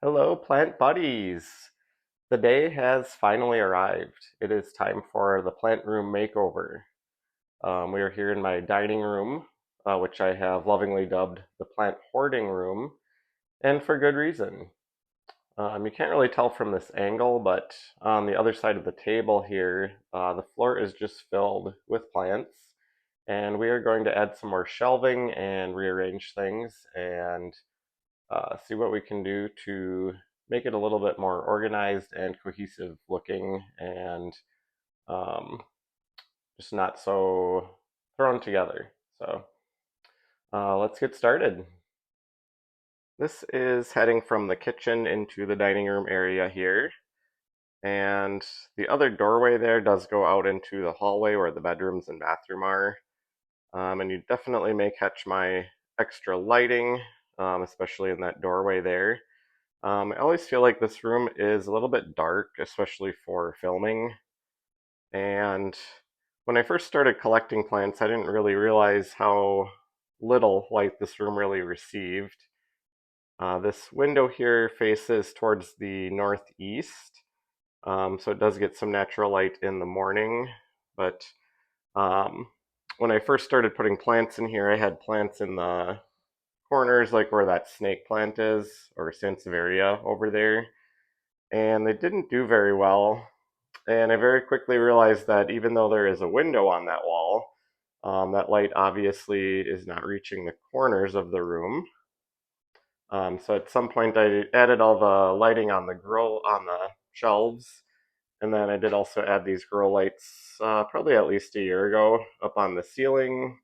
Hello, plant buddies! The day has finally arrived. It is time for the plant room makeover. We are here in my dining room, which I have lovingly dubbed the plant hoarding room, and for good reason. You can't really tell from this angle, but on the other side of the table here, the floor is just filled with plants, and we are going to add some more shelving and rearrange things and see what we can do to make it a little bit more organized and cohesive looking and um, just not so thrown together. So let's get started. This is heading from the kitchen into the dining room area here. And the other doorway there does go out into the hallway where the bedrooms and bathroom are. And you definitely may catch my extra lighting, especially in that doorway there. I always feel like this room is a little bit dark, especially for filming. And when I first started collecting plants, I didn't really realize how little light this room really received. This window here faces towards the northeast, so it does get some natural light in the morning. But um, when I first started putting plants in here, I had plants in the corners, like where that snake plant is, or Sansevieria over there, and they didn't do very well. And I very quickly realized that even though there is a window on that wall, that light obviously is not reaching the corners of the room. So at some point I added all the lighting on the shelves, and then I did also add these grow lights probably at least a year ago up on the ceiling.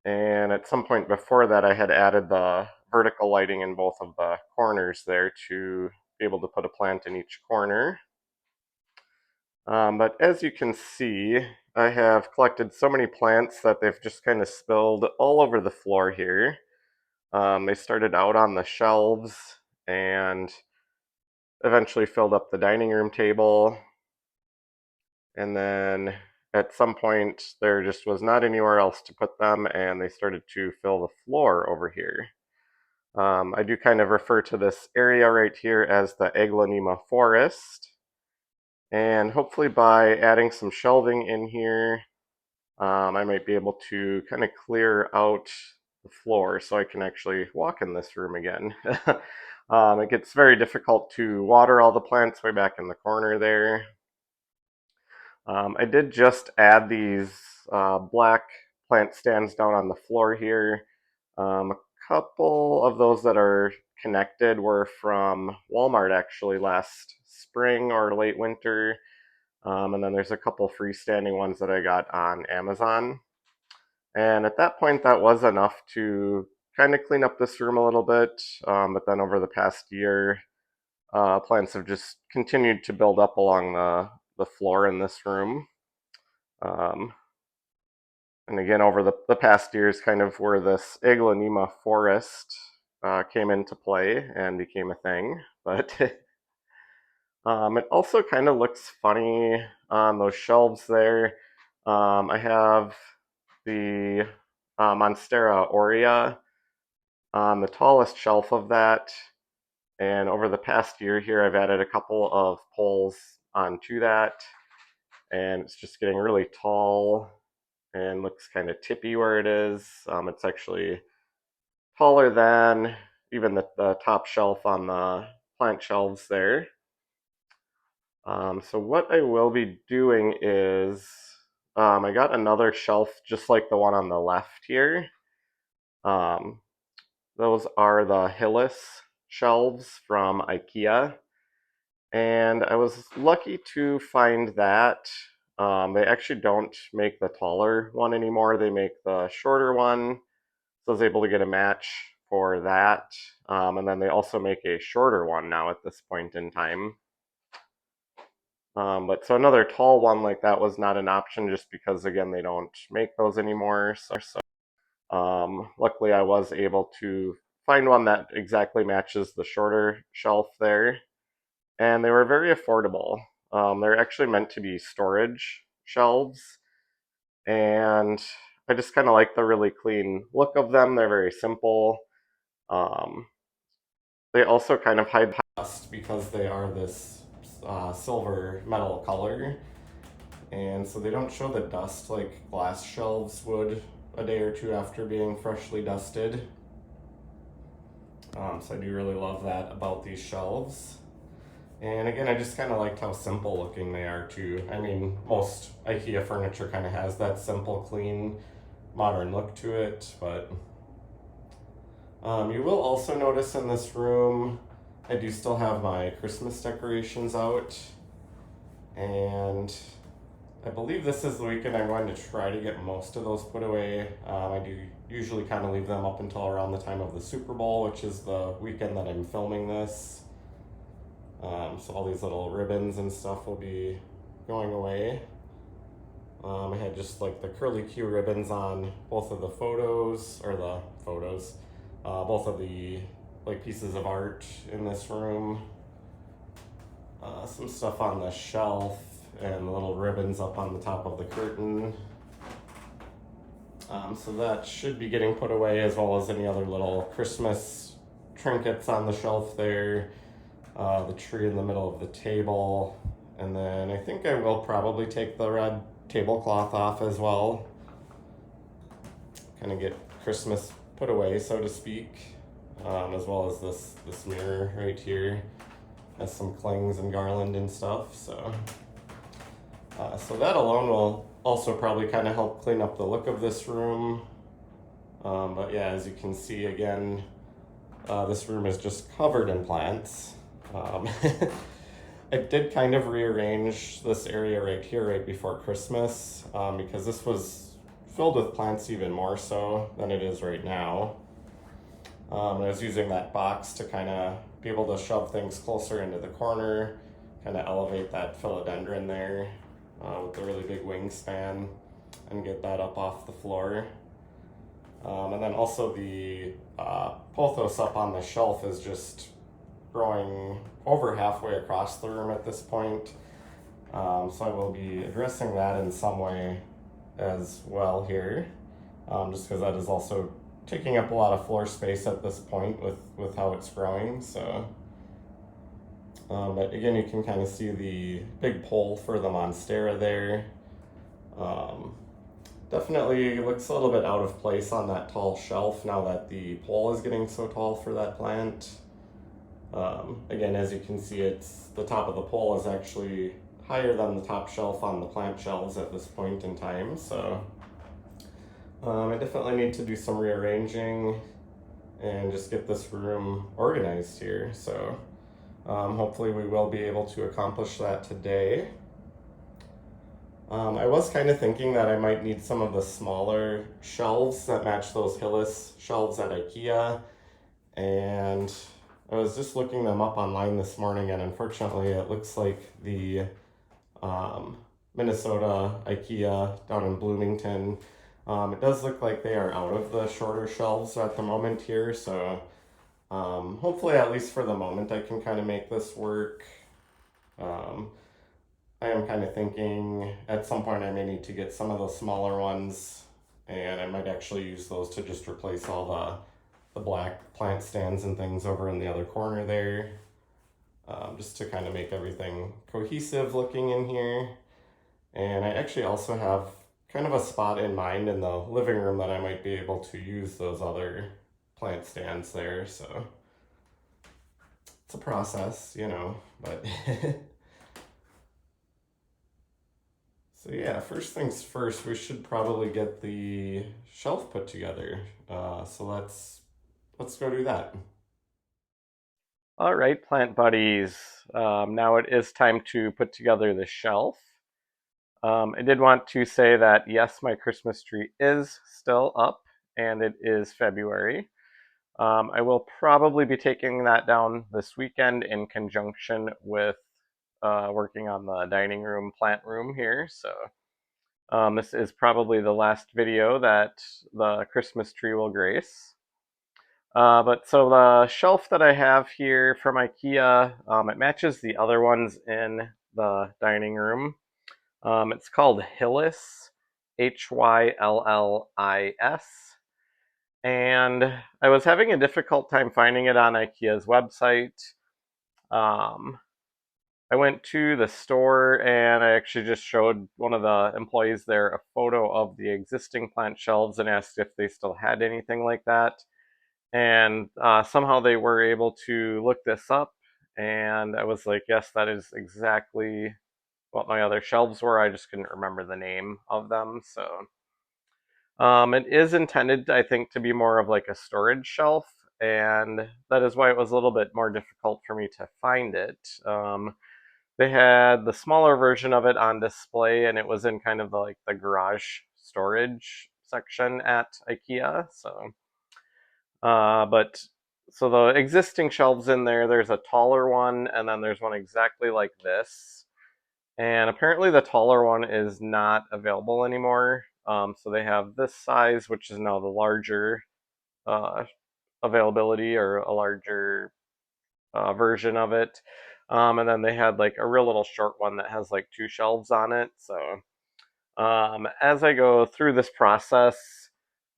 And at some point before that, I had added the vertical lighting in both of the corners there to be able to put a plant in each corner. But as you can see, I have collected so many plants that they've just kind of spilled all over the floor here. They started out on the shelves and eventually filled up the dining room table. And then at some point, there just was not anywhere else to put them, and they started to fill the floor over here. I do kind of refer to this area right here as the Aglaonema forest. And hopefully by adding some shelving in here, I might be able to kind of clear out the floor so I can actually walk in this room again. It gets very difficult to water all the plants way back in the corner there. I did just add these black plant stands down on the floor here. A couple of those that are connected were from Walmart actually last spring or late winter. And then there's a couple freestanding ones that I got on Amazon. And at that point, that was enough to kind of clean up this room a little bit. But then over the past year, plants have just continued to build up along the floor in this room. Um, and again, over the past years, kind of where this Aglaonema forest came into play and became a thing. But it also kind of looks funny on those shelves there. I have the Monstera aurea on the tallest shelf of that. And over the past year here, I've added a couple of poles onto that. And it's just getting really tall and looks kind of tippy where it is. It's actually taller than even the top shelf on the plant shelves there. So what I will be doing is I got another shelf just like the one on the left here. Um, those are the Hillis shelves from IKEA. And I was lucky to find that. They actually don't make the taller one anymore. They make the shorter one. So I was able to get a match for that. And then they also make a shorter one now at this point in time. But so another tall one like that was not an option just because, again, they don't make those anymore. So luckily, I was able to find one that exactly matches the shorter shelf there. And they were very affordable. They're actually meant to be storage shelves. And I just kind of like the really clean look of them. They're very simple. Um, They also kind of hide dust because they are this silver metal color, and so they don't show the dust like glass shelves would a day or two after being freshly dusted. So I do really love that about these shelves. And again, I just kind of liked how simple looking they are too. I mean, most IKEA furniture kind of has that simple, clean, modern look to it, but you will also notice in this room, I do still have my Christmas decorations out, and I believe this is the weekend I'm going to try to get most of those put away. I do usually kind of leave them up until around the time of the Super Bowl, which is the weekend that I'm filming this. So all these little ribbons and stuff will be going away. I had just like the curly Q ribbons on both of the both of the like pieces of art in this room. Some stuff on the shelf and little ribbons up on the top of the curtain. So that should be getting put away, as well as any other little Christmas trinkets on the shelf there. The tree in the middle of the table. And then I think I will probably take the red tablecloth off as well. Kind of get Christmas put away, so to speak. As well as this mirror right here has some clings and garland and stuff. So that alone will also probably kind of help clean up the look of this room. But yeah, as you can see again, this room is just covered in plants. I did kind of rearrange this area right here right before Christmas because this was filled with plants even more so than it is right now. I was using that box to kind of be able to shove things closer into the corner, kind of elevate that philodendron there with the really big wingspan and get that up off the floor. And then also the pothos up on the shelf is just growing over halfway across the room at this point. So I will be addressing that in some way as well here, just because that is also taking up a lot of floor space at this point with how it's growing. So, but again, you can kind of see the big pole for the monstera there. Definitely looks a little bit out of place on that tall shelf now that the pole is getting so tall for that plant. Again, as you can see, the top of the pole is actually higher than the top shelf on the plant shelves at this point in time. So I definitely need to do some rearranging and just get this room organized here. So hopefully we will be able to accomplish that today. I was kind of thinking that I might need some of the smaller shelves that match those Hillis shelves at IKEA, and I was just looking them up online this morning, and unfortunately it looks like the Minnesota IKEA down in Bloomington, it does look like they are out of the shorter shelves at the moment here, so hopefully at least for the moment I can kind of make this work. I am kind of thinking at some point I may need to get some of those smaller ones, and I might actually use those to just replace all the black plant stands and things over in the other corner there, just to kind of make everything cohesive looking in here. And I actually also have kind of a spot in mind in the living room that I might be able to use those other plant stands there. So it's a process, but so yeah, first things first, we should probably get the shelf put together. So let's go do that. All right, plant buddies. Now it is time to put together the shelf. I did want to say that yes, my Christmas tree is still up, and it is February. I will probably be taking that down this weekend in conjunction with working on the dining room plant room here. So this is probably the last video that the Christmas tree will grace. But so the shelf that I have here from IKEA, it matches the other ones in the dining room. It's called Hillis, Hyllis. and I was having a difficult time finding it on IKEA's website. Um, I went to the store and I actually just showed one of the employees there a photo of the existing plant shelves and asked if they still had anything like that. And somehow they were able to look this up. And I was like, yes, that is exactly what my other shelves were. I just couldn't remember the name of them. So it is intended, I think, to be more of like a storage shelf. And that is why it was a little bit more difficult for me to find it. They had the smaller version of it on display, and it was in kind of the garage storage section at IKEA. But so the existing shelves in there, there's a taller one, and then there's one exactly like this. And apparently the taller one is not available anymore. So they have this size, which is now the larger uh, availability or a larger version of it. And then they had like a real little short one that has like two shelves on it. So as I go through this process,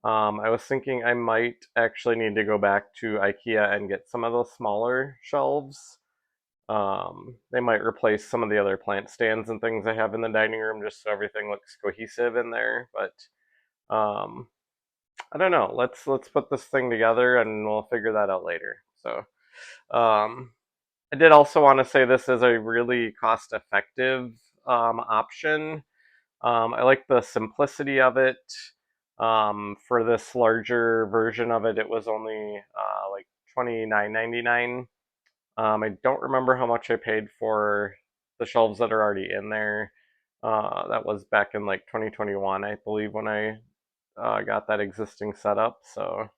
I was thinking I might actually need to go back to IKEA and get some of those smaller shelves. They might replace some of the other plant stands and things I have in the dining room just so everything looks cohesive in there. But I don't know. Let's put this thing together and we'll figure that out later. So um, I did also want to say this is a really cost-effective option. I like the simplicity of it. For this larger version of it, it was only like $29.99. I don't remember how much I paid for the shelves that are already in there. That was back in like 2021, I believe, when I got that existing setup. So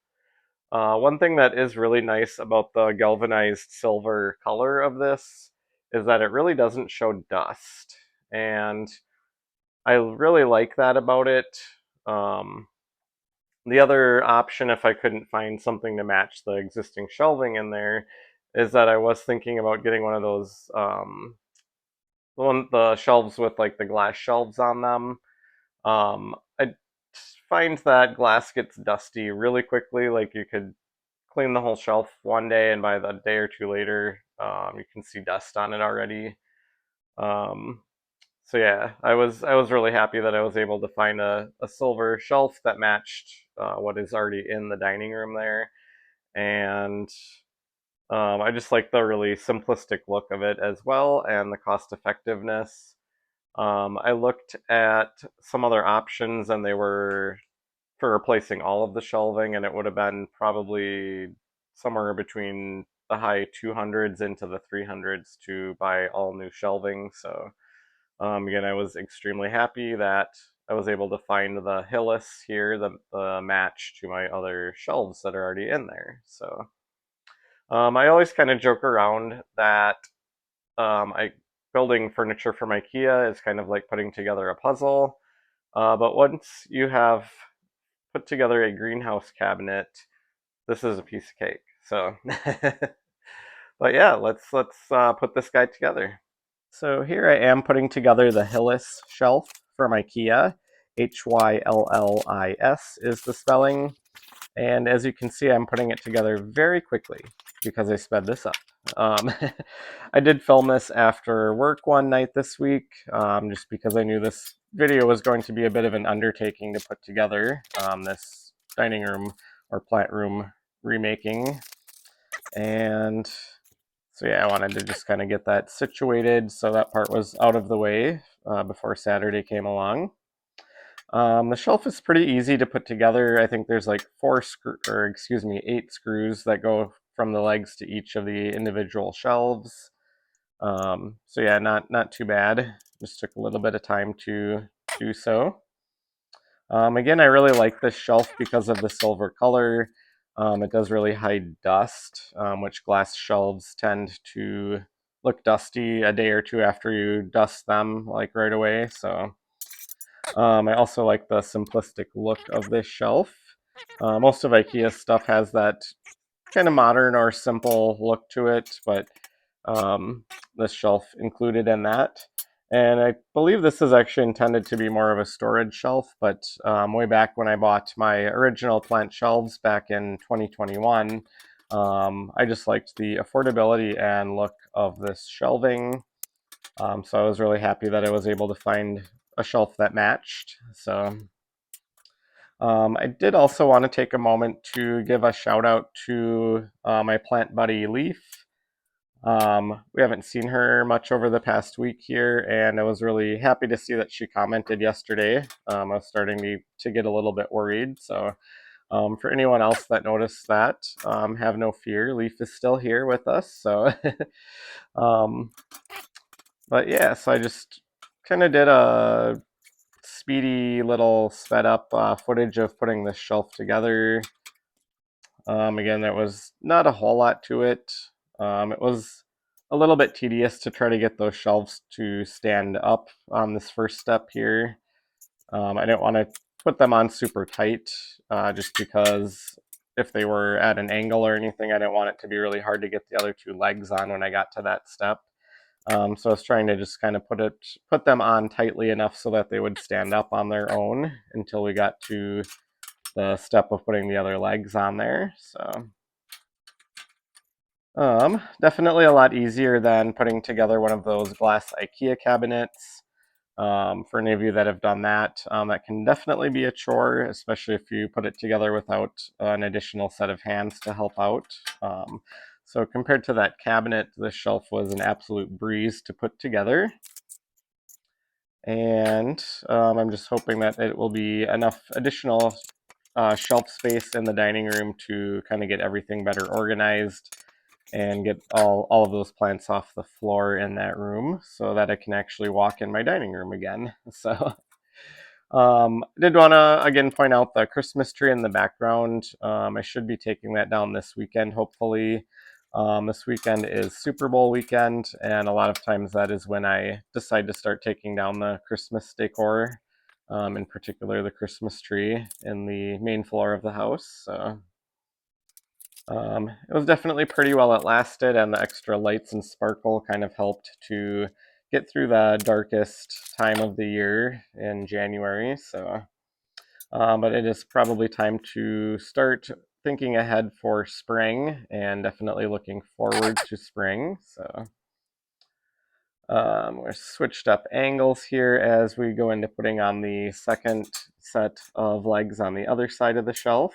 one thing that is really nice about the galvanized silver color of this is that it really doesn't show dust. And I really like that about it. Um, the other option, if I couldn't find something to match the existing shelving in there, is that I was thinking about getting one of those the shelves with like the glass shelves on them. I find that glass gets dusty really quickly. Like you could clean the whole shelf one day, and by the day or two later, you can see dust on it already. Um, so yeah, I was really happy that I was able to find a silver shelf that matched what is already in the dining room there, and I just like the really simplistic look of it as well, and the cost effectiveness. I looked at some other options, and they were for replacing all of the shelving, and it would have been probably somewhere between the high 200s into the 300s to buy all new shelving. So again, I was extremely happy that I was able to find the Hillis here, the match to my other shelves that are already in there. So I always kind of joke around that I building furniture from IKEA is kind of like putting together a puzzle. But once you have put together a greenhouse cabinet, this is a piece of cake. So, but yeah, let's put this guy together. So here I am putting together the Hillis shelf from IKEA. Hyllis is the spelling. And as you can see, I'm putting it together very quickly because I sped this up. Um, I did film this after work one night this week, just because I knew this video was going to be a bit of an undertaking to put together, this dining room or plant room remaking. And so yeah, I wanted to just kind of get that situated so that part was out of the way before Saturday came along. The shelf is pretty easy to put together. I think there's like eight screws that go from the legs to each of the individual shelves. So yeah, not too bad. Just took a little bit of time to do so. Again, I really like this shelf because of the silver color. It does really hide dust, which glass shelves tend to look dusty a day or two after you dust them, like right away. So I also like the simplistic look of this shelf. Most of IKEA stuff has that kind of modern or simple look to it, but this shelf included in that. And I believe this is actually intended to be more of a storage shelf, but way back when I bought my original plant shelves back in 2021, I just liked the affordability and look of this shelving. So I was really happy that I was able to find a shelf that matched. So I did also want to take a moment to give a shout out to my plant buddy Leaf. We haven't seen her much over the past week here, and I was really happy to see that she commented yesterday. I was starting to get a little bit worried. So, for anyone else that noticed that, have no fear. Leaf is still here with us. So, um, but yeah, so I just kind of did a speedy little sped up footage of putting this shelf together. Again, there was not a whole lot to it. It was a little bit tedious to try to get those shelves to stand up on this first step here. I didn't want to put them on super tight just because if they were at an angle or anything, I didn't want it to be really hard to get the other two legs on when I got to that step. So I was trying to just kind of put them on tightly enough so that they would stand up on their own until we got to the step of putting the other legs on there. So definitely a lot easier than putting together one of those glass IKEA cabinets. For any of you that have done that, that can definitely be a chore, especially if you put it together without an additional set of hands to help out. So compared to that cabinet, this shelf was an absolute breeze to put together. And I'm just hoping that it will be enough additional shelf space in the dining room to kind of get everything better organized and get all of those plants off the floor in that room so that I can actually walk in my dining room again. So I did want to again point out the Christmas tree in the background. I should be taking that down this weekend, hopefully. This weekend is Super Bowl weekend, and a lot of times that is when I decide to start taking down the Christmas decor, in particular the Christmas tree in the main floor of the house. So it was definitely pretty while it lasted, and the extra lights and sparkle kind of helped to get through the darkest time of the year in January. So, but it is probably time to start thinking ahead for spring and definitely looking forward to spring. So, we're switched up angles here as we go into putting on the second set of legs on the other side of the shelf.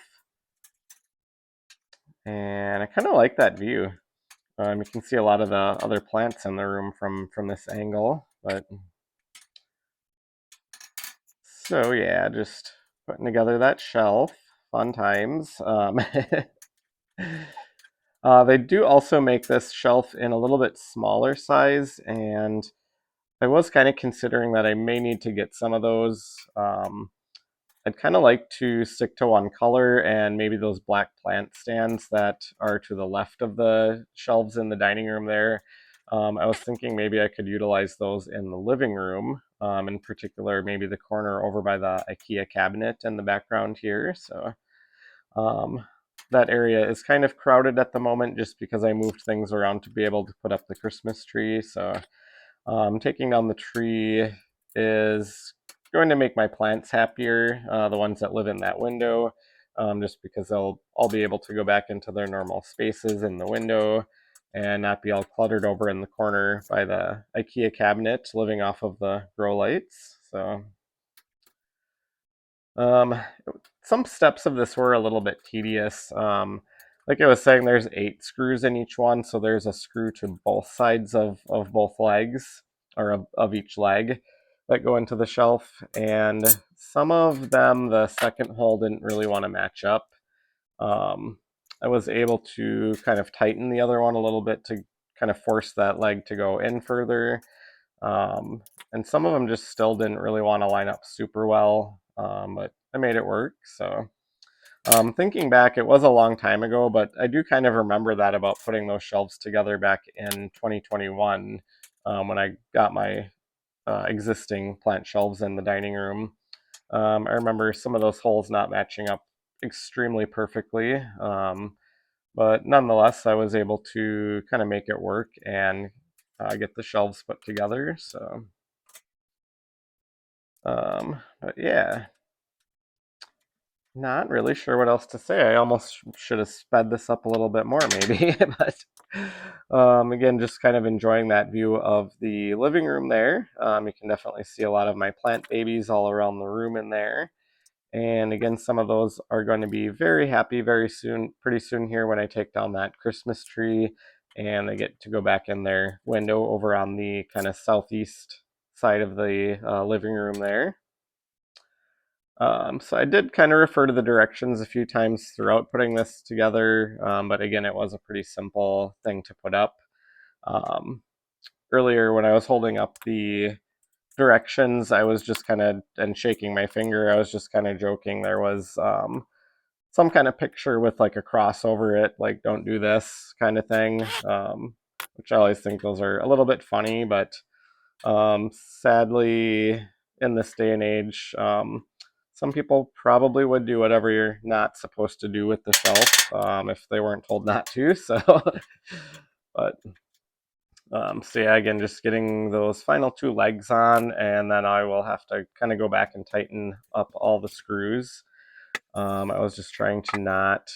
And I kind of like that view. You can see a lot of the other plants in the room from this angle, but so yeah, just putting together that shelf. Fun times. They do also make this shelf in a little bit smaller size, and I was kind of considering that I may need to get some of those. I'd kind of like to stick to one color and maybe those black plant stands that are to the left of the shelves in the dining room there. I was thinking maybe I could utilize those in the living room, in particular, maybe the corner over by the IKEA cabinet in the background here. So um, that area is kind of crowded at the moment just because I moved things around to be able to put up the Christmas tree. So taking down the tree is going to make my plants happier, the ones that live in that window, just because they'll all be able to go back into their normal spaces in the window and not be all cluttered over in the corner by the IKEA cabinet living off of the grow lights. So um, some steps of this were a little bit tedious. Like I was saying, there's 8 screws in each one, so there's a screw to both sides of both legs, or of each leg that go into the shelf. And some of them, the second hole didn't really want to match up. Um, I was able to kind of tighten the other one a little bit to kind of force that leg to go in further. Um, and some of them just still didn't really want to line up super well, but I made it work. So thinking back, it was a long time ago, but I do kind of remember that about putting those shelves together back in 2021 when I got my existing plant shelves in the dining room. I remember some of those holes not matching up extremely perfectly, but nonetheless, I was able to kind of make it work and get the shelves put together. So. But yeah, not really sure what else to say. I almost should have sped this up a little bit more, maybe. But again, just kind of enjoying that view of the living room there. You can definitely see a lot of my plant babies all around the room in there. And again, some of those are going to be very happy very soon, pretty soon here when I take down that Christmas tree and they get to go back in their window over on the kind of southeast side of the living room there. So I did kind of refer to the directions a few times throughout putting this together, but again, it was a pretty simple thing to put up. Um, Earlier, when I was holding up the directions, I was just kind of and shaking my finger. I was just kind of joking. There was some kind of picture with like a cross over it, like "Don't do this" kind of thing, which I always think those are a little bit funny, but sadly, in this day and age, some people probably would do whatever you're not supposed to do with the shelf if they weren't told not to. So, but so yeah, again, just getting those final two legs on, and then I will have to kind of go back and tighten up all the screws. I was just trying to not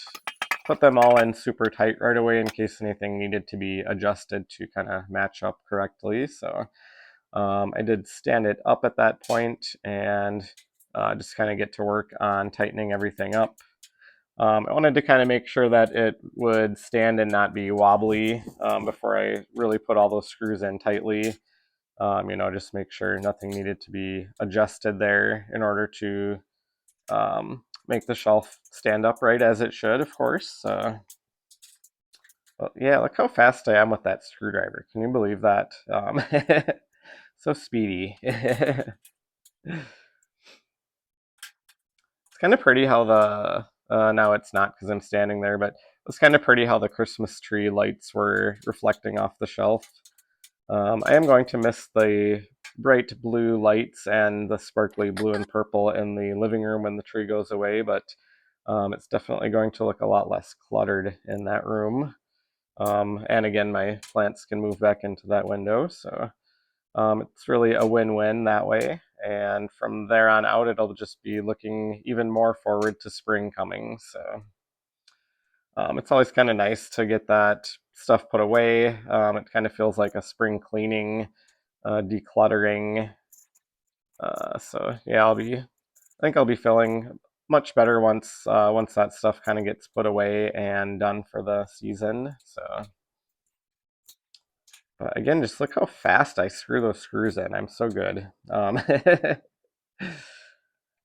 put them all in super tight right away in case anything needed to be adjusted to kind of match up correctly. So I did stand it up at that point and just kind of get to work on tightening everything up. I wanted to kind of make sure that it would stand and not be wobbly before I really put all those screws in tightly. Just make sure nothing needed to be adjusted there in order to make the shelf stand upright as it should, of course. Well, yeah, look how fast I am with that screwdriver. Can you believe that? So speedy. It's kind of pretty how the now it's not because I'm standing there, but it's kind of pretty how the Christmas tree lights were reflecting off the shelf. I am going to miss the bright blue lights and the sparkly blue and purple in the living room when the tree goes away, but it's definitely going to look a lot less cluttered in that room. And again, my plants can move back into that window, so it's really a win-win that way. And from there on out, it'll just be looking even more forward to spring coming. So it's always kind of nice to get that stuff put away. It kind of feels like a spring cleaning, decluttering. So yeah, I think I'll be feeling much better once that stuff kind of gets put away and done for the season. So, but again, just look how fast I screw those screws in. I'm so good. I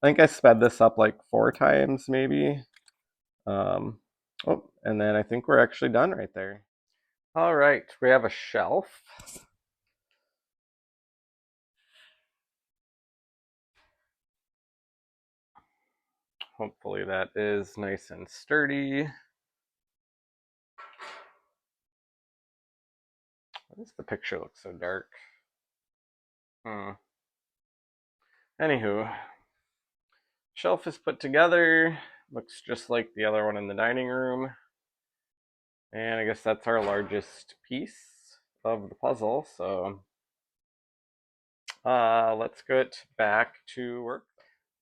think I sped this up like 4 times maybe. Um, oh, and then I think we're actually done right there. All right, we have a shelf. Hopefully that is nice and sturdy. Why does the picture look so dark? Hmm. Anywho, shelf is put together. Looks just like the other one in the dining room. And I guess that's our largest piece of the puzzle. So let's get back to work.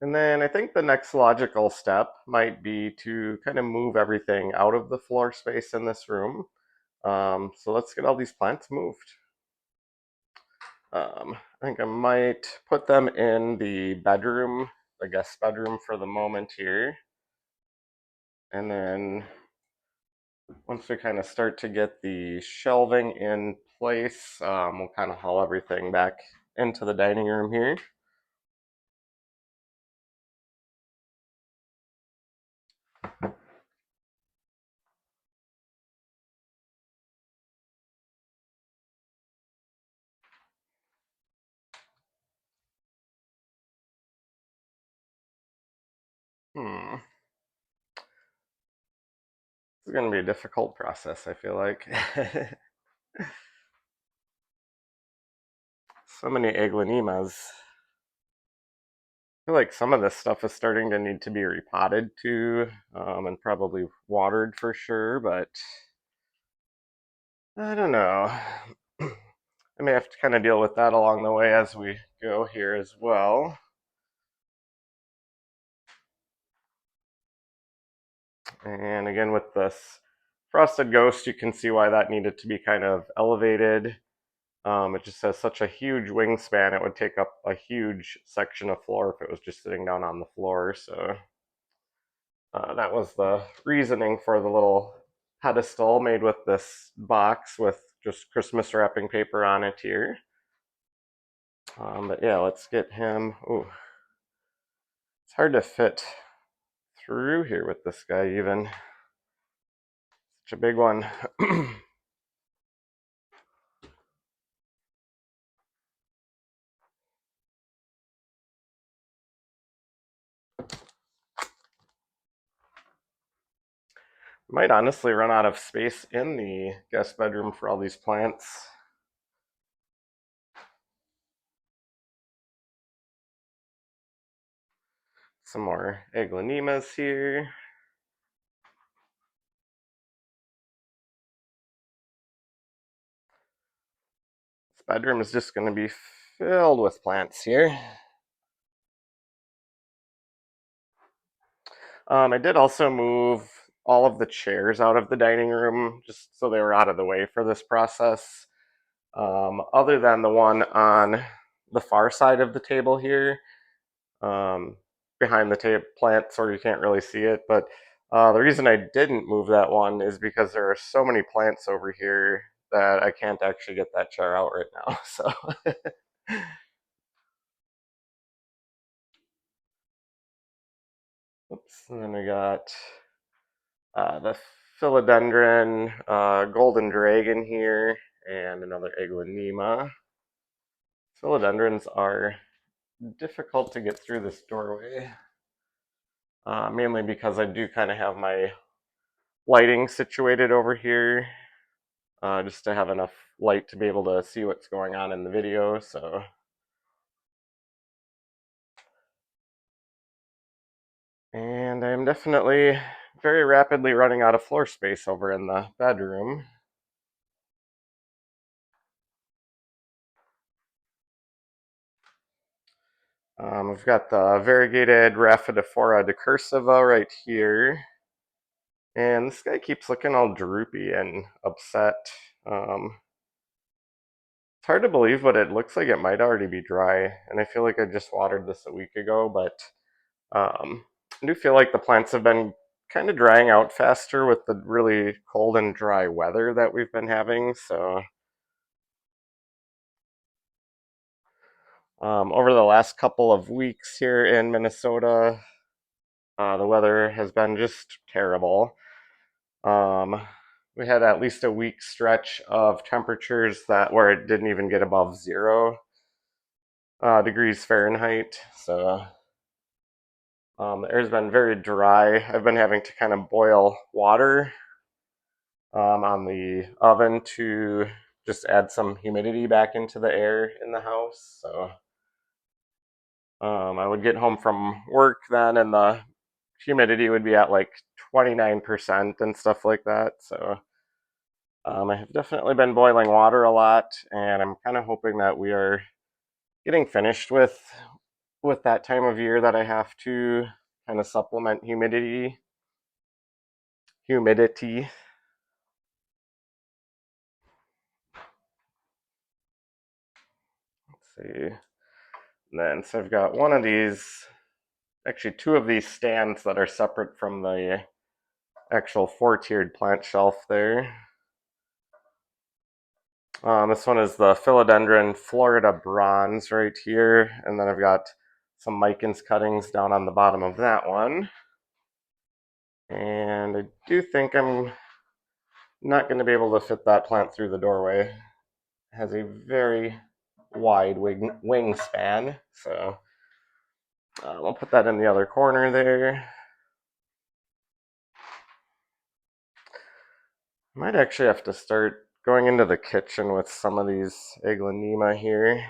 And then I think the next logical step might be to kind of move everything out of the floor space in this room. So let's get all these plants moved. I think I might put them in the bedroom, the guest bedroom for the moment here. And then once we kind of start to get the shelving in place, we'll kind of haul everything back into the dining room here. Hmm. This is going to be a difficult process, I feel like. So many aglanemas. I feel like some of this stuff is starting to need to be repotted too, and probably watered for sure, but I don't know. I may have to kind of deal with that along the way as we go here as well. And again, with this frosted ghost, you can see why that needed to be kind of elevated. It just has such a huge wingspan, it would take up a huge section of floor if it was just sitting down on the floor. So that was the reasoning for the little pedestal made with this box with just Christmas wrapping paper on it here. But yeah, let's get him. Ooh, it's hard to fit through here with this guy even. Such a big one. Might honestly run out of space in the guest bedroom for all these plants. Some more aglaonemas here. This bedroom is just going to be filled with plants here. I did also move all of the chairs out of the dining room just so they were out of the way for this process. Other than the one on the far side of the table here, um, behind the plant, so you can't really see it. But the reason I didn't move that one is because there are so many plants over here that I can't actually get that chair out right now. So, oops. And then we got the philodendron, golden dragon here, and another aglaonema. Philodendrons are difficult to get through this doorway, mainly because I do kind of have my lighting situated over here, just to have enough light to be able to see what's going on in the video. So, and I'm definitely very rapidly running out of floor space over in the bedroom. We've got the variegated Rhaphidophora decursiva right here. And this guy keeps looking all droopy and upset. It's hard to believe, but it looks like it might already be dry. And I feel like I just watered this a week ago, but I do feel like the plants have been kind of drying out faster with the really cold and dry weather that we've been having. So over the last couple of weeks here in Minnesota, the weather has been just terrible. Um, we had at least a week stretch of temperatures that where it didn't even get above 0 degrees Fahrenheit. So the air's been very dry. I've been having to kind of boil water on the oven to just add some humidity back into the air in the house. So I would get home from work then, and the humidity would be at like 29% and stuff like that. So I have definitely been boiling water a lot, and I'm kind of hoping that we are getting finished with that time of year that I have to kind of supplement humidity. Let's see. And then so I've got one of these, actually two of these stands that are separate from the actual four-tiered plant shelf there. This one is the Philodendron Florida Bronze right here, and then I've got some Micans cuttings down on the bottom of that one. And I do think I'm not going to be able to fit that plant through the doorway. It has a very wide wingspan, so we'll put that in the other corner there. I might actually have to start going into the kitchen with some of these aglaonema here.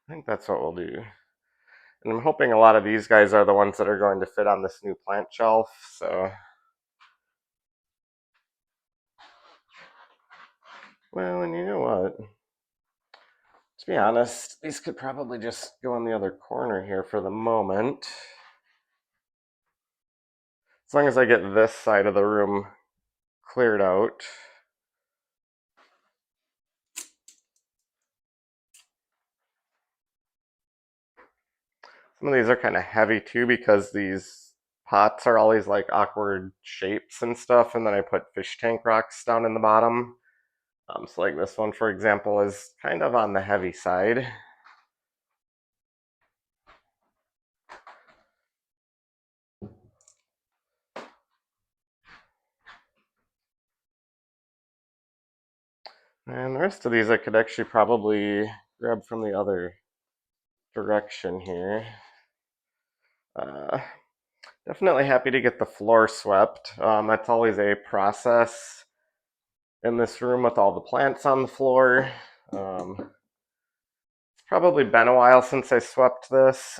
I think that's what we'll do. And I'm hoping a lot of these guys are the ones that are going to fit on this new plant shelf, so. Well, and you know what? To be honest, these could probably just go in the other corner here for the moment. As long as I get this side of the room cleared out. Some of these are kind of heavy too because these pots are always like awkward shapes and stuff, and then I put fish tank rocks down in the bottom. So like this one, for example, is kind of on the heavy side. And the rest of these I could actually probably grab from the other direction here. Uh, Definitely happy to get the floor swept. That's always a process in this room with all the plants on the floor. It's probably been a while since I swept this,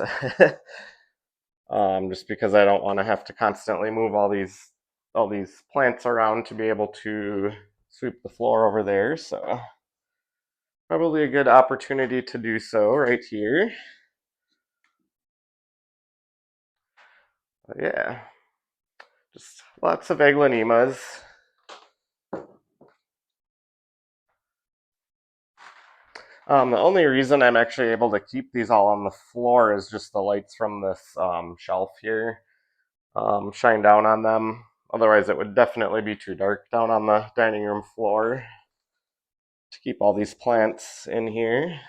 just because I don't want to have to constantly move all these plants around to be able to sweep the floor over there. So probably a good opportunity to do so right here. But yeah, just lots of aglanemas. The only reason I'm actually able to keep these all on the floor is just the lights from this shelf here shine down on them. Otherwise, it would definitely be too dark down on the dining room floor to keep all these plants in here.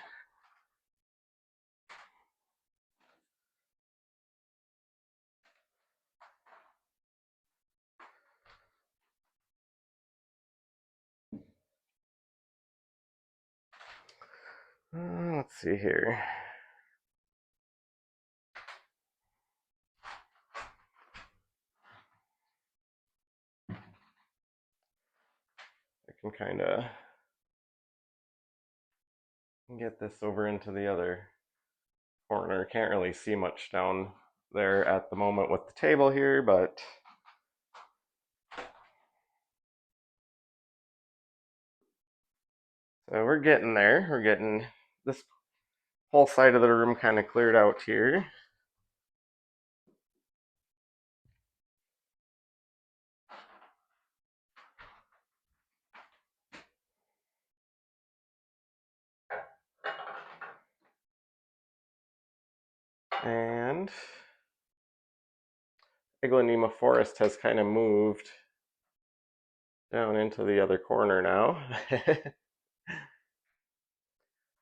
Let's see here. I can kind of get this over into the other corner. Can't really see much down there at the moment with the table here, but so we're getting there. We're getting this whole side of the room kind of cleared out here. And Aglaonema forest has kind of moved down into the other corner now.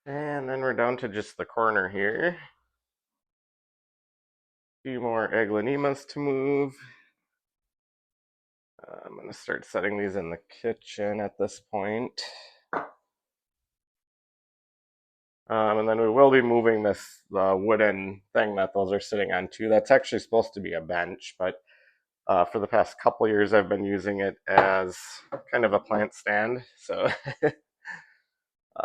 And then we're down to just the corner here. A few more aglaonemas to move. I'm going to start setting these in the kitchen at this point. And then we will be moving this wooden thing that those are sitting on too. That's actually supposed to be a bench, but for the past couple years I've been using it as kind of a plant stand. So,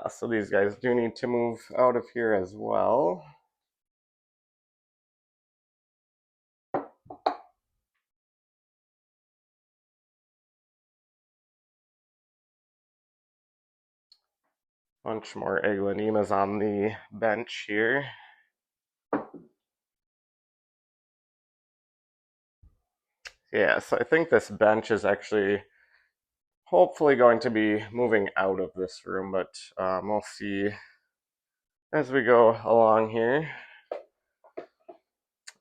so these guys do need to move out of here as well. Bunch more aglaonemas on the bench here. Yeah, so I think this bench is actually hopefully going to be moving out of this room, but we'll see as we go along here.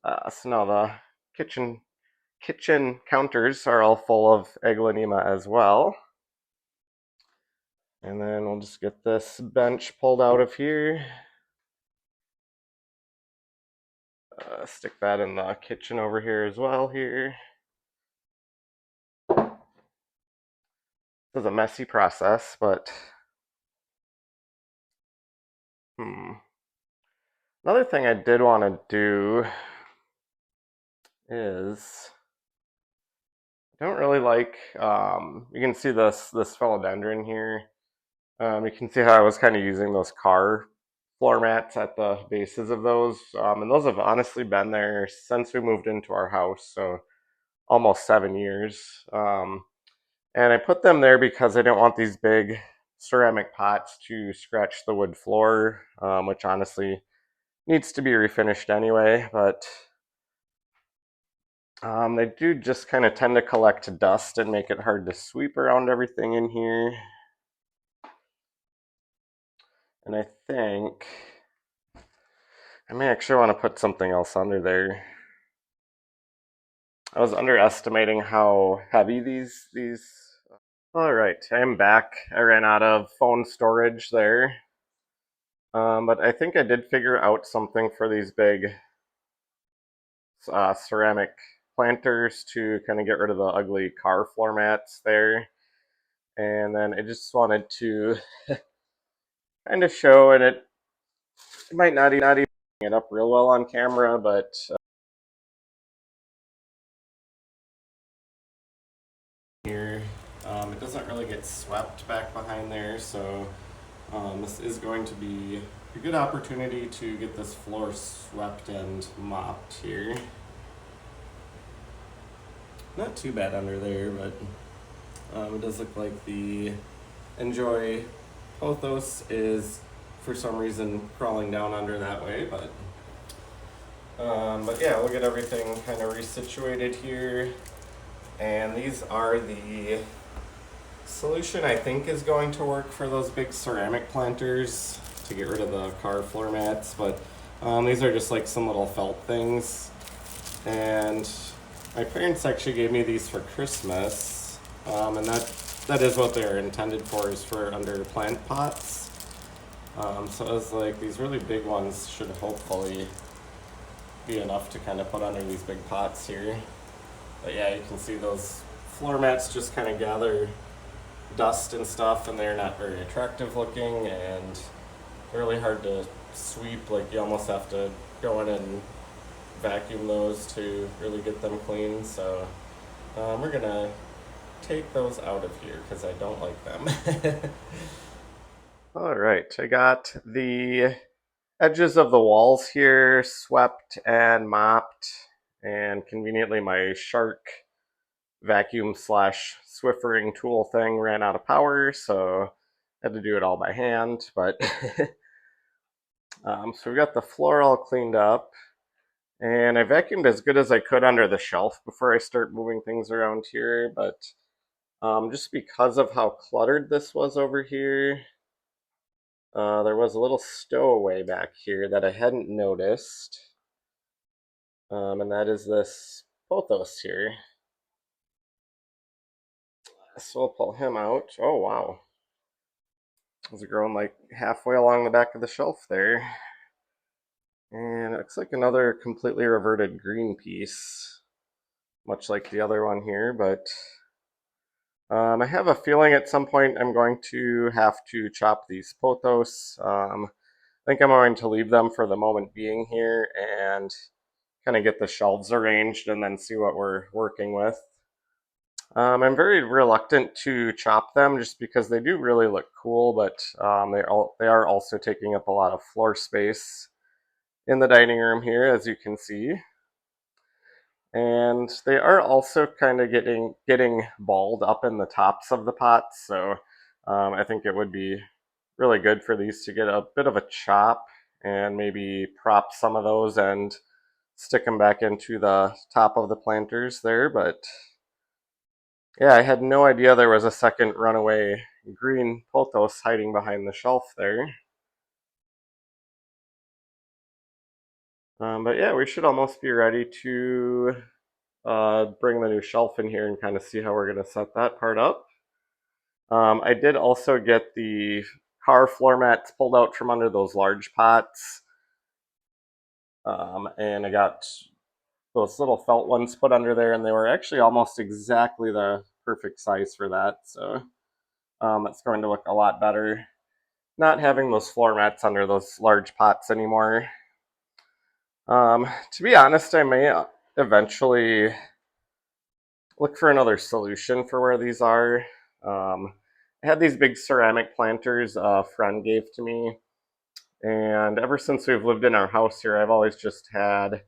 So now the kitchen counters are all full of aglaonema as well. And then we'll just get this bench pulled out of here. Stick that in the kitchen over here as well here. This is a messy process, but another thing I did want to do is I don't really like. You can see this philodendron here. You can see how I was kind of using those car floor mats at the bases of those, and those have honestly been there since we moved into our house, so almost 7 years. And I put them there because I didn't want these big ceramic pots to scratch the wood floor, which honestly needs to be refinished anyway. But They do just kind of tend to collect dust and make it hard to sweep around everything in here. And I think I may actually want to put something else under there. I was underestimating how heavy these. All right, I am back. I ran out of phone storage there, but I think I did figure out something for these big ceramic planters to kind of get rid of the ugly car floor mats there. And then I just wanted to kind of show, and it might not even bring it up real well on camera, but here it doesn't really get swept back behind there, so this is going to be a good opportunity to get this floor swept and mopped here. Not too bad under there, but it does look like the Enjoy Pothos is for some reason crawling down under that way, but yeah, we'll get everything kind of resituated here. And these are the solution I think is going to work for those big ceramic planters to get rid of the car floor mats, but these are just like some little felt things. And my parents actually gave me these for Christmas, and that is what they're intended for, is for under plant pots. So I was like, these really big ones should hopefully be enough to kind of put under these big pots here. But yeah, you can see those floor mats just kind of gather dust and stuff, and they're not very attractive looking and really hard to sweep. Like, you almost have to go in and vacuum those to really get them clean. So we're gonna take those out of here because I don't like them. All right, I got the edges of the walls here swept and mopped, and conveniently my Shark vacuum slash Swiffering tool thing ran out of power, so I had to do it all by hand. But so we got the floor all cleaned up, and I vacuumed as good as I could under the shelf before I start moving things around here. But just because of how cluttered this was over here, there was a little stowaway back here that I hadn't noticed, and that is this pothos here. So we'll pull him out. Oh wow, it's growing like halfway along the back of the shelf there. And it looks like another completely reverted green piece, much like the other one here, but I have a feeling at some point I'm going to have to chop these pothos. I think I'm going to leave them for the moment being here and kind of get the shelves arranged and then see what we're working with. I'm very reluctant to chop them just because they do really look cool, but they are also taking up a lot of floor space in the dining room here, as you can see. And they are also kind of getting balled up in the tops of the pots, so I think it would be really good for these to get a bit of a chop and maybe prop some of those and stick them back into the top of the planters there. But yeah, I had no idea there was a second runaway green pothos hiding behind the shelf there. But yeah, we should almost be ready to bring the new shelf in here and kind of see how we're going to set that part up. I did also get the car floor mats pulled out from under those large pots, and I got those little felt ones put under there, and they were actually almost exactly the perfect size for that. So it's going to look a lot better not having those floor mats under those large pots anymore. To be honest, I may eventually look for another solution for where these are. I had these big ceramic planters a friend gave to me, and ever since we've lived in our house here, I've always just had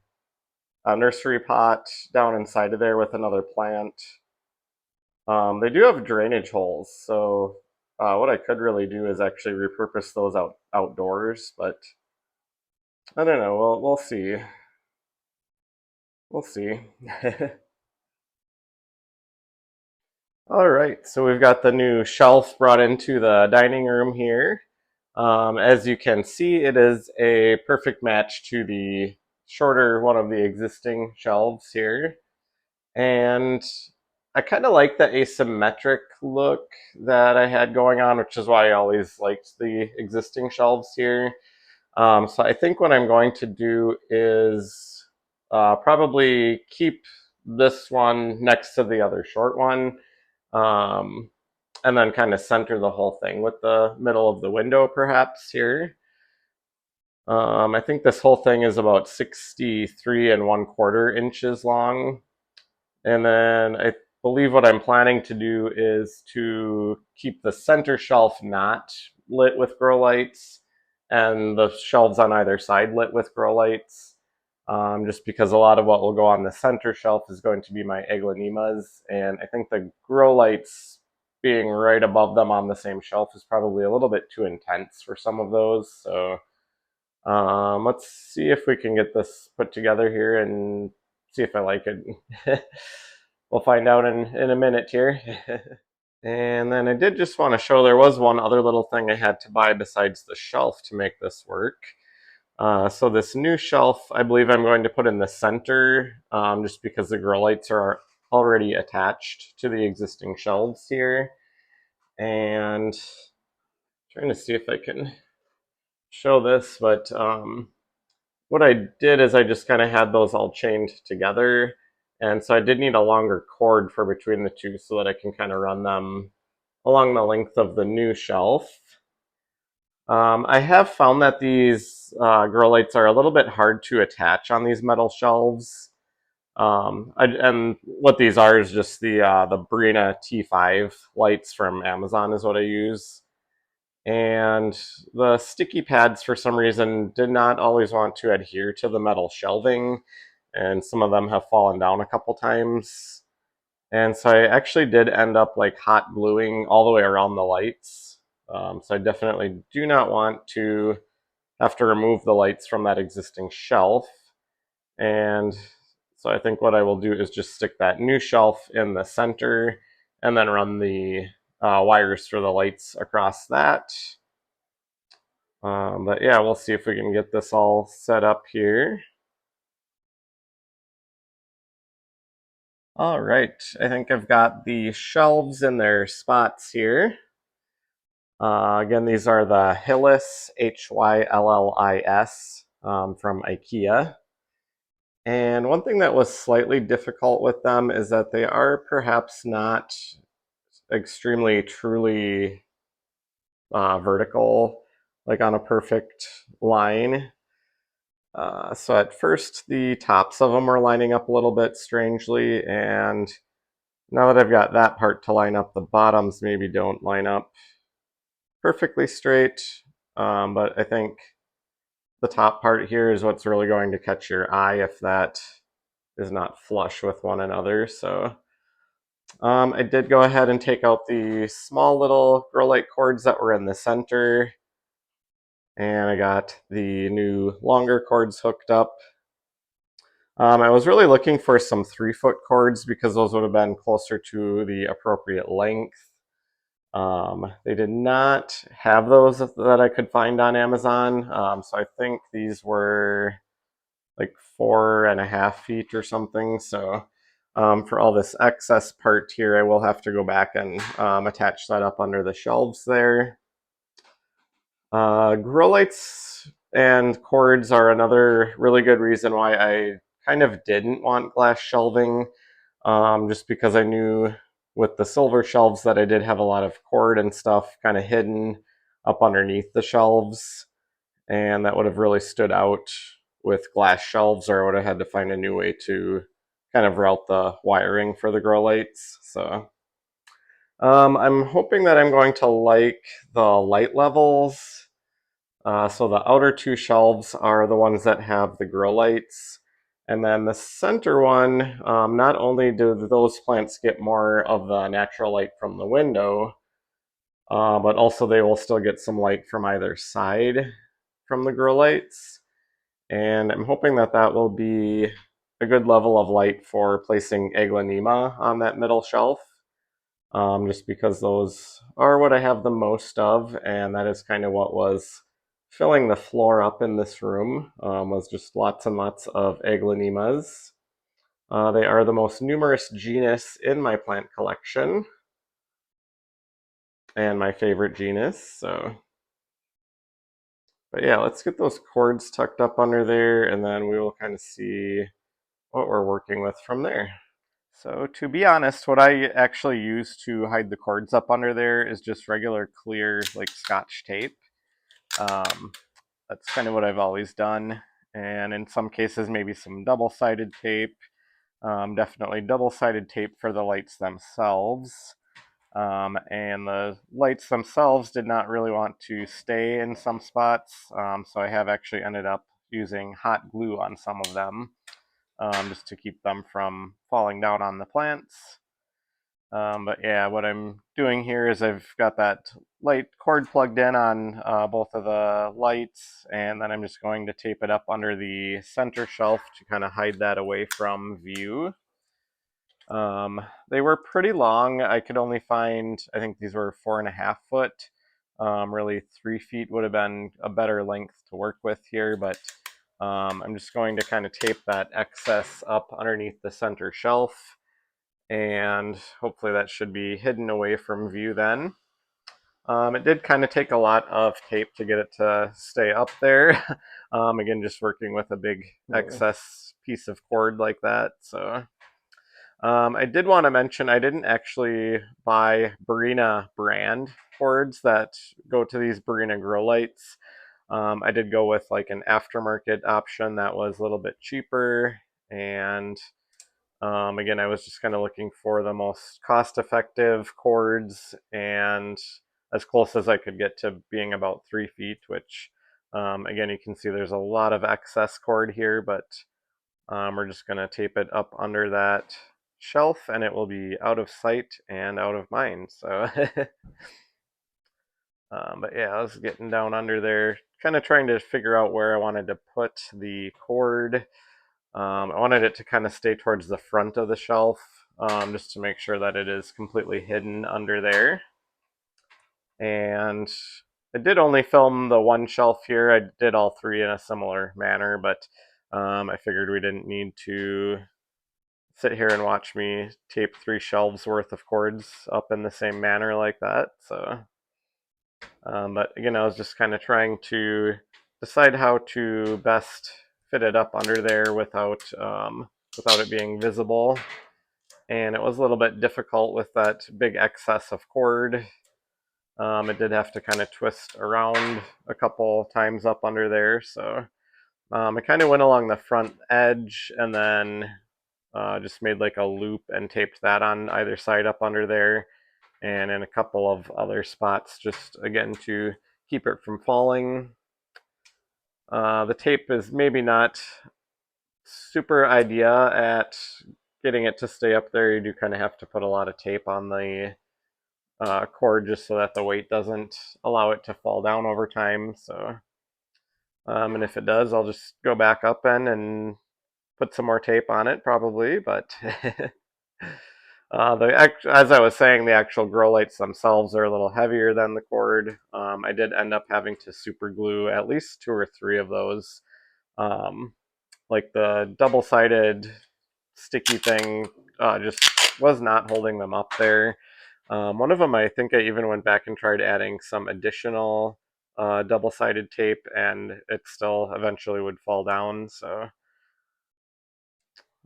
a nursery pot down inside of there with another plant. They do have drainage holes, so what I could really do is actually repurpose those outdoors, but I don't know. We'll see. We'll see. All right, so we've got the new shelf brought into the dining room here. As you can see, it is a perfect match to the shorter one of the existing shelves here. And I kind of like the asymmetric look that I had going on, which is why I always liked the existing shelves here. So I think what I'm going to do is probably keep this one next to the other short one, um, and then kind of center the whole thing with the middle of the window perhaps here. I think this whole thing is about 63 1/4 inches long. And then I believe what I'm planning to do is to keep the center shelf not lit with grow lights and the shelves on either side lit with grow lights. Just because a lot of what will go on the center shelf is going to be my aglaonemas, and I think the grow lights being right above them on the same shelf is probably a little bit too intense for some of those. So let's see if we can get this put together here and see if I like it. We'll find out in a minute here. And then I did just want to show there was one other little thing I had to buy besides the shelf to make this work. So this new shelf, I believe I'm going to put in the center, just because the grow lights are already attached to the existing shelves here. And trying to see if I can show this, but what I did is I just kind of had those all chained together. And so I did need a longer cord for between the two so that I can kind of run them along the length of the new shelf. I have found that these grow lights are a little bit hard to attach on these metal shelves. And what these are is just the Brina T5 lights from Amazon is what I use. And the sticky pads, for some reason, did not always want to adhere to the metal shelving, and some of them have fallen down a couple times. And so I actually did end up like hot gluing all the way around the lights. So I definitely do not want to have to remove the lights from that existing shelf. And so I think what I will do is just stick that new shelf in the center and then run the wires for the lights across that. But yeah, we'll see if we can get this all set up here. All right, I think I've got the shelves in their spots here. Again, these are the Hillis, Hyllis, from IKEA. And one thing that was slightly difficult with them is that they are perhaps not extremely truly vertical, like on a perfect line. So at first, the tops of them are lining up a little bit strangely, and now that I've got that part to line up, the bottoms maybe don't line up perfectly straight. But I think the top part here is what's really going to catch your eye if that is not flush with one another. So I did go ahead and take out the small little grow light cords that were in the center, and I got the new longer cords hooked up. I was really looking for some 3-foot cords because those would have been closer to the appropriate length. They did not have those that I could find on Amazon, so I think these were like 4.5 feet or something. So for all this excess part here, I will have to go back and attach that up under the shelves there. Grow lights and cords are another really good reason why I kind of didn't want glass shelving, just because I knew with the silver shelves that I did have a lot of cord and stuff kind of hidden up underneath the shelves, and that would have really stood out with glass shelves, or I would have had to find a new way to kind of route the wiring for the grow lights. So I'm hoping that I'm going to like the light levels. So the outer two shelves are the ones that have the grow lights. And then the center one, not only do those plants get more of the natural light from the window, but also they will still get some light from either side from the grow lights. And I'm hoping that that will be a good level of light for placing aglaonema on that middle shelf. just because those are what I have the most of, and that is kind of what was filling the floor up in this room, was just lots and lots of aglaonemas. They are the most numerous genus in my plant collection, and my favorite genus, so. But yeah, let's get those cords tucked up under there, and then we will kind of see what we're working with from there. So to be honest, what I actually use to hide the cords up under there is just regular clear like Scotch tape. Um, that's kind of what I've always done. And in some cases, maybe some double-sided tape. Definitely double-sided tape for the lights themselves. And the lights themselves did not really want to stay in some spots, so I have actually ended up using hot glue on some of them, just to keep them from falling down on the plants. But yeah, what I'm doing here is I've got that light cord plugged in on both of the lights, and then I'm just going to tape it up under the center shelf to kind of hide that away from view. They were pretty long. I could only find, I think these were 4.5 foot. Really 3 feet would have been a better length to work with here, but I'm just going to kind of tape that excess up underneath the center shelf, and hopefully that should be hidden away from view then. It did kind of take a lot of tape to get it to stay up there. Again, just working with a big excess piece of cord like that, so. I did want to mention I didn't actually buy Barina brand cords that go to these Barina grow lights. I did go with like an aftermarket option that was a little bit cheaper, and again, I was just kind of looking for the most cost-effective cords and as close as I could get to being about 3 feet, which again, you can see there's a lot of excess cord here, but we're just going to tape it up under that shelf, and it will be out of sight and out of mind. So, but yeah, I was getting down under there, kind of trying to figure out where I wanted to put the cord. I wanted it to kind of stay towards the front of the shelf, just to make sure that it is completely hidden under there. And I did only film the one shelf here. I did all three in a similar manner, but I figured we didn't need to sit here and watch me tape 3 shelves worth of cords up in the same manner like that. So, but again, I was just kind of trying to decide how to best fit it up under there without it being visible. And it was a little bit difficult with that big excess of cord. It did have to kind of twist around a couple times up under there. So I kind of went along the front edge and then just made like a loop and taped that on either side up under there, and in a couple of other spots, just again to keep it from falling. The tape is maybe not super idea at getting it to stay up there. You do kind of have to put a lot of tape on the cord just so that the weight doesn't allow it to fall down over time. So, and if it does, I'll just go back up and put some more tape on it probably, but as I was saying, the actual grow lights themselves are a little heavier than the cord. I did end up having to super glue at least 2 or 3 of those. Um, like the double-sided sticky thing just was not holding them up there. One of them, I think I even went back and tried adding some additional double-sided tape, and it still eventually would fall down. So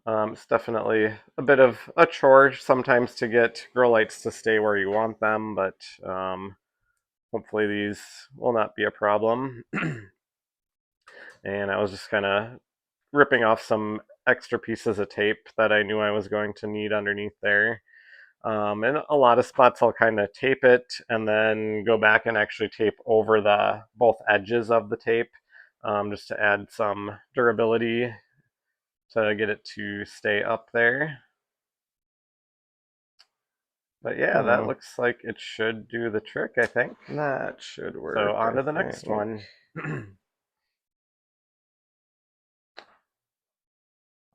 it's definitely a bit of a chore sometimes to get grow lights to stay where you want them, but hopefully these will not be a problem. And I was just kind of ripping off some extra pieces of tape that I knew I was going to need underneath there. And a lot of spots I'll kind of tape it and then go back and actually tape over the both edges of the tape, just to add some durability to get it to stay up there. But yeah, that looks like it should do the trick, I think. That should work. So on to the next one.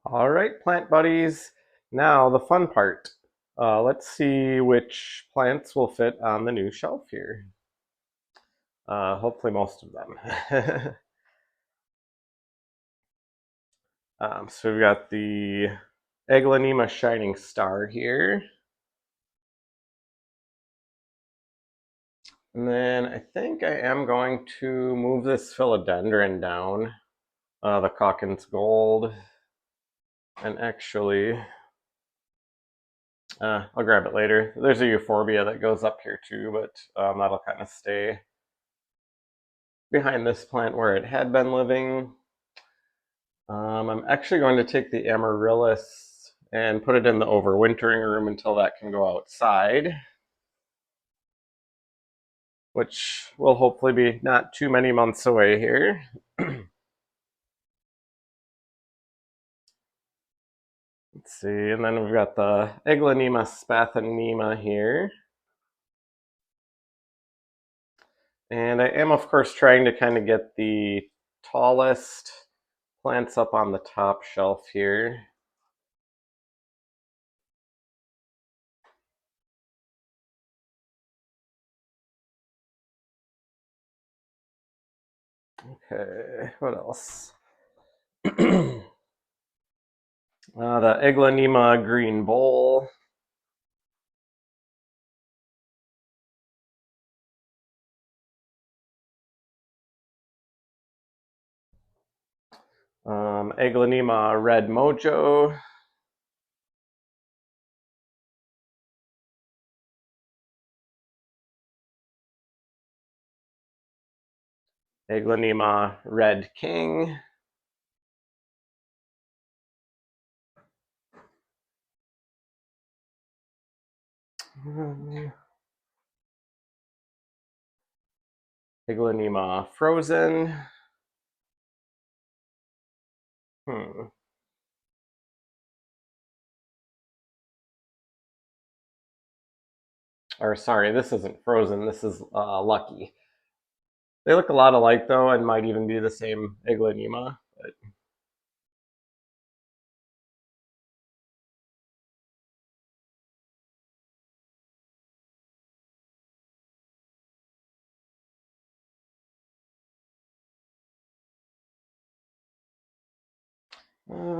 All right, plant buddies. Now the fun part. Let's see which plants will fit on the new shelf here. Hopefully most of them. So we've got the Aglaonema Shining Star here. And then I think I am going to move this philodendron down, the Calkins Gold. And actually, I'll grab it later. There's a euphorbia that goes up here too, but that'll kind of stay behind this plant where it had been living. I'm actually going to take the amaryllis and put it in the overwintering room until that can go outside, which will hopefully be not too many months away here. Let's see, and then we've got the Aglaonema spathanema here. And I am, of course, trying to kind of get the tallest plants up on the top shelf here. Okay, what else? The Aglaonema green bowl. Aglaonema red mojo. Aglaonema red king. Aglaonema frozen. Hmm. Or sorry, this isn't frozen. This is lucky. They look a lot alike though, and might even be the same Aglaonema. But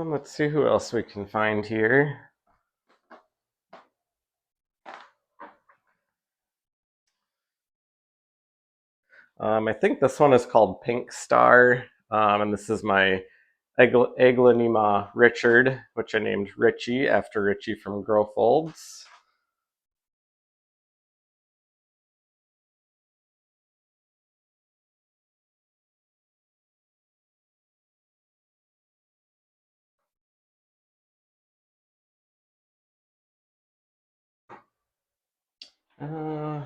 let's see who else we can find here. I think this one is called Pink Star, and this is my Aglaonema Richard, which I named Richie after Richie from Grow Folds.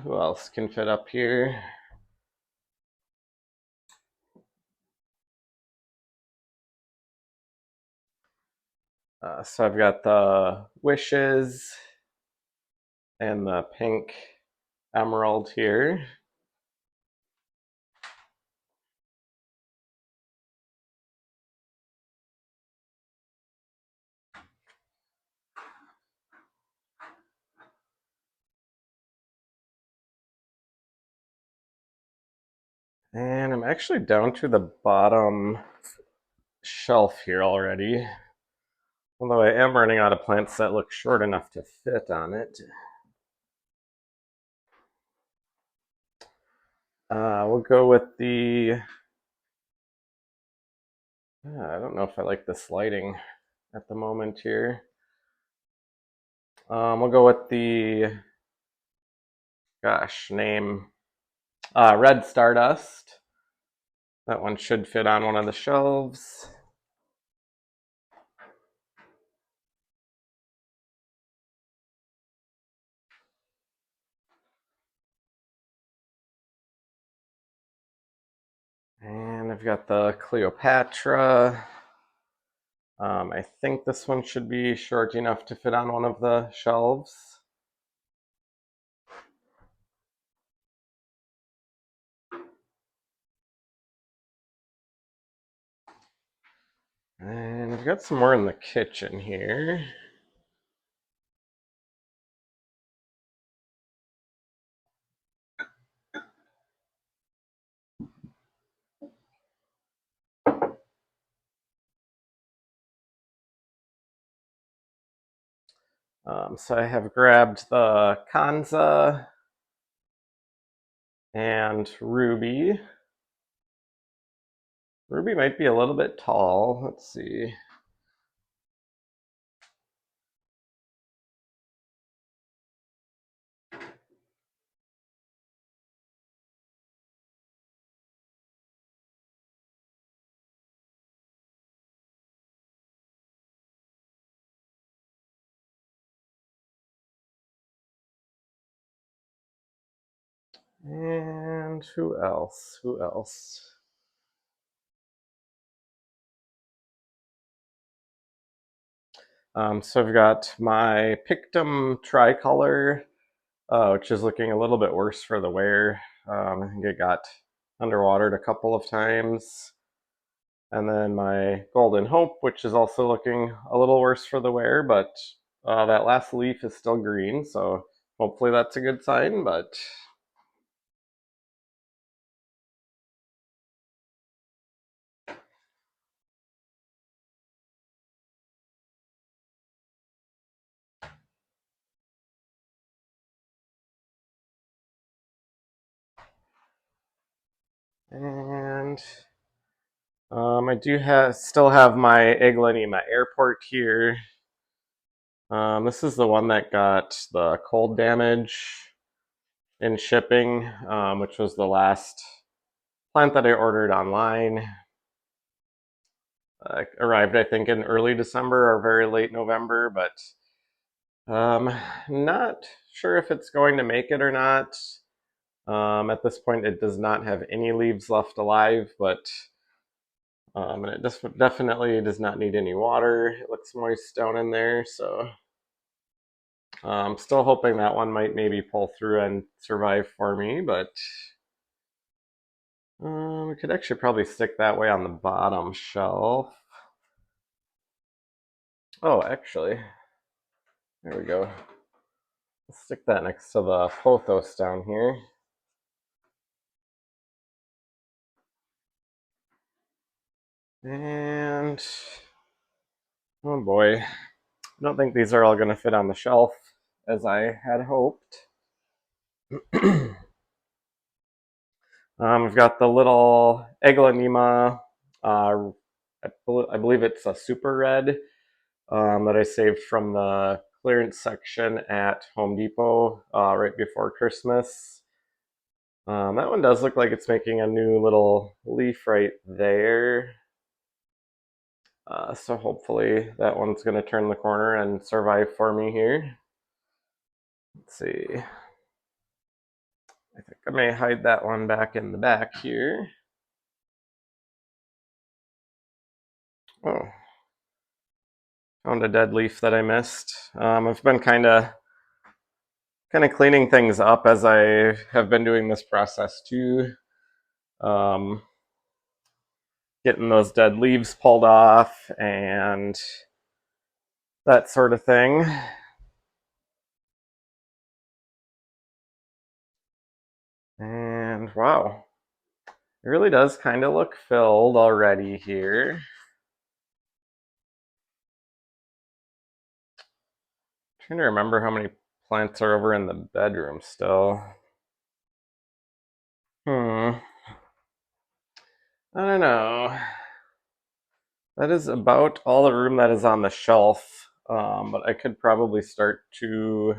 Who else can fit up here? So I've got the Wishes and the pink emerald here. And I'm actually down to the bottom shelf here already. Although I am running out of plants that look short enough to fit on it. We'll go with the. I don't know if I like this lighting at the moment here. We'll go with the. Gosh, name. Red Stardust. That one should fit on one of the shelves. And I've got the Cleopatra. I think this one should be short enough to fit on one of the shelves. And I've got some more in the kitchen here. So I have grabbed the Kanza and Ruby. Ruby might be a little bit tall. Let's see. And who else? Who else? So I've got my Pictum tricolor, which is looking a little bit worse for the wear. I think it got underwatered a couple of times. And then my Golden Hope, which is also looking a little worse for the wear, but that last leaf is still green, so hopefully that's a good sign. But and I do still have my Iglanima Airport here. This is the one that got the cold damage in shipping, which was the last plant that I ordered online. Arrived, I think, in early December or very late November, but not sure if it's going to make it or not. At this point, it does not have any leaves left alive, but and it definitely does not need any water. It looks moist down in there, so I'm still hoping that one might maybe pull through and survive for me, but we could actually probably stick that way on the bottom shelf. Oh, actually, there we go. Let's stick that next to the pothos down here. And oh boy, I don't think these are all going to fit on the shelf as I had hoped. We've got the little Eglanima, I believe it's a super red that I saved from the clearance section at Home Depot right before Christmas. That one does look like it's making a new little leaf right there. So hopefully that one's going to turn the corner and survive for me here. Let's see. I think I may hide that one back in the back here. Oh, found a dead leaf that I missed. I've been kind of cleaning things up as I have been doing this process too. Um, Getting those dead leaves pulled off and that sort of thing. And wow, it really does kind of look filled already here. I'm trying to remember how many plants are over in the bedroom still. I don't know. That is about all the room that is on the shelf, but I could probably start to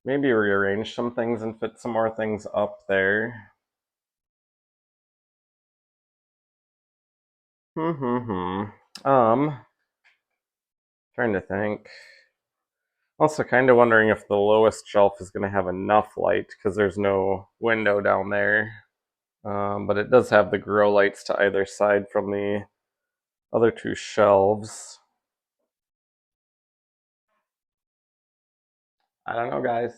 maybe rearrange some things and fit some more things up there. Um, Trying to think. Also, kind of wondering if the lowest shelf is going to have enough light because there's no window down there. But it does have the grow lights to either side from the other two shelves. I don't know, guys.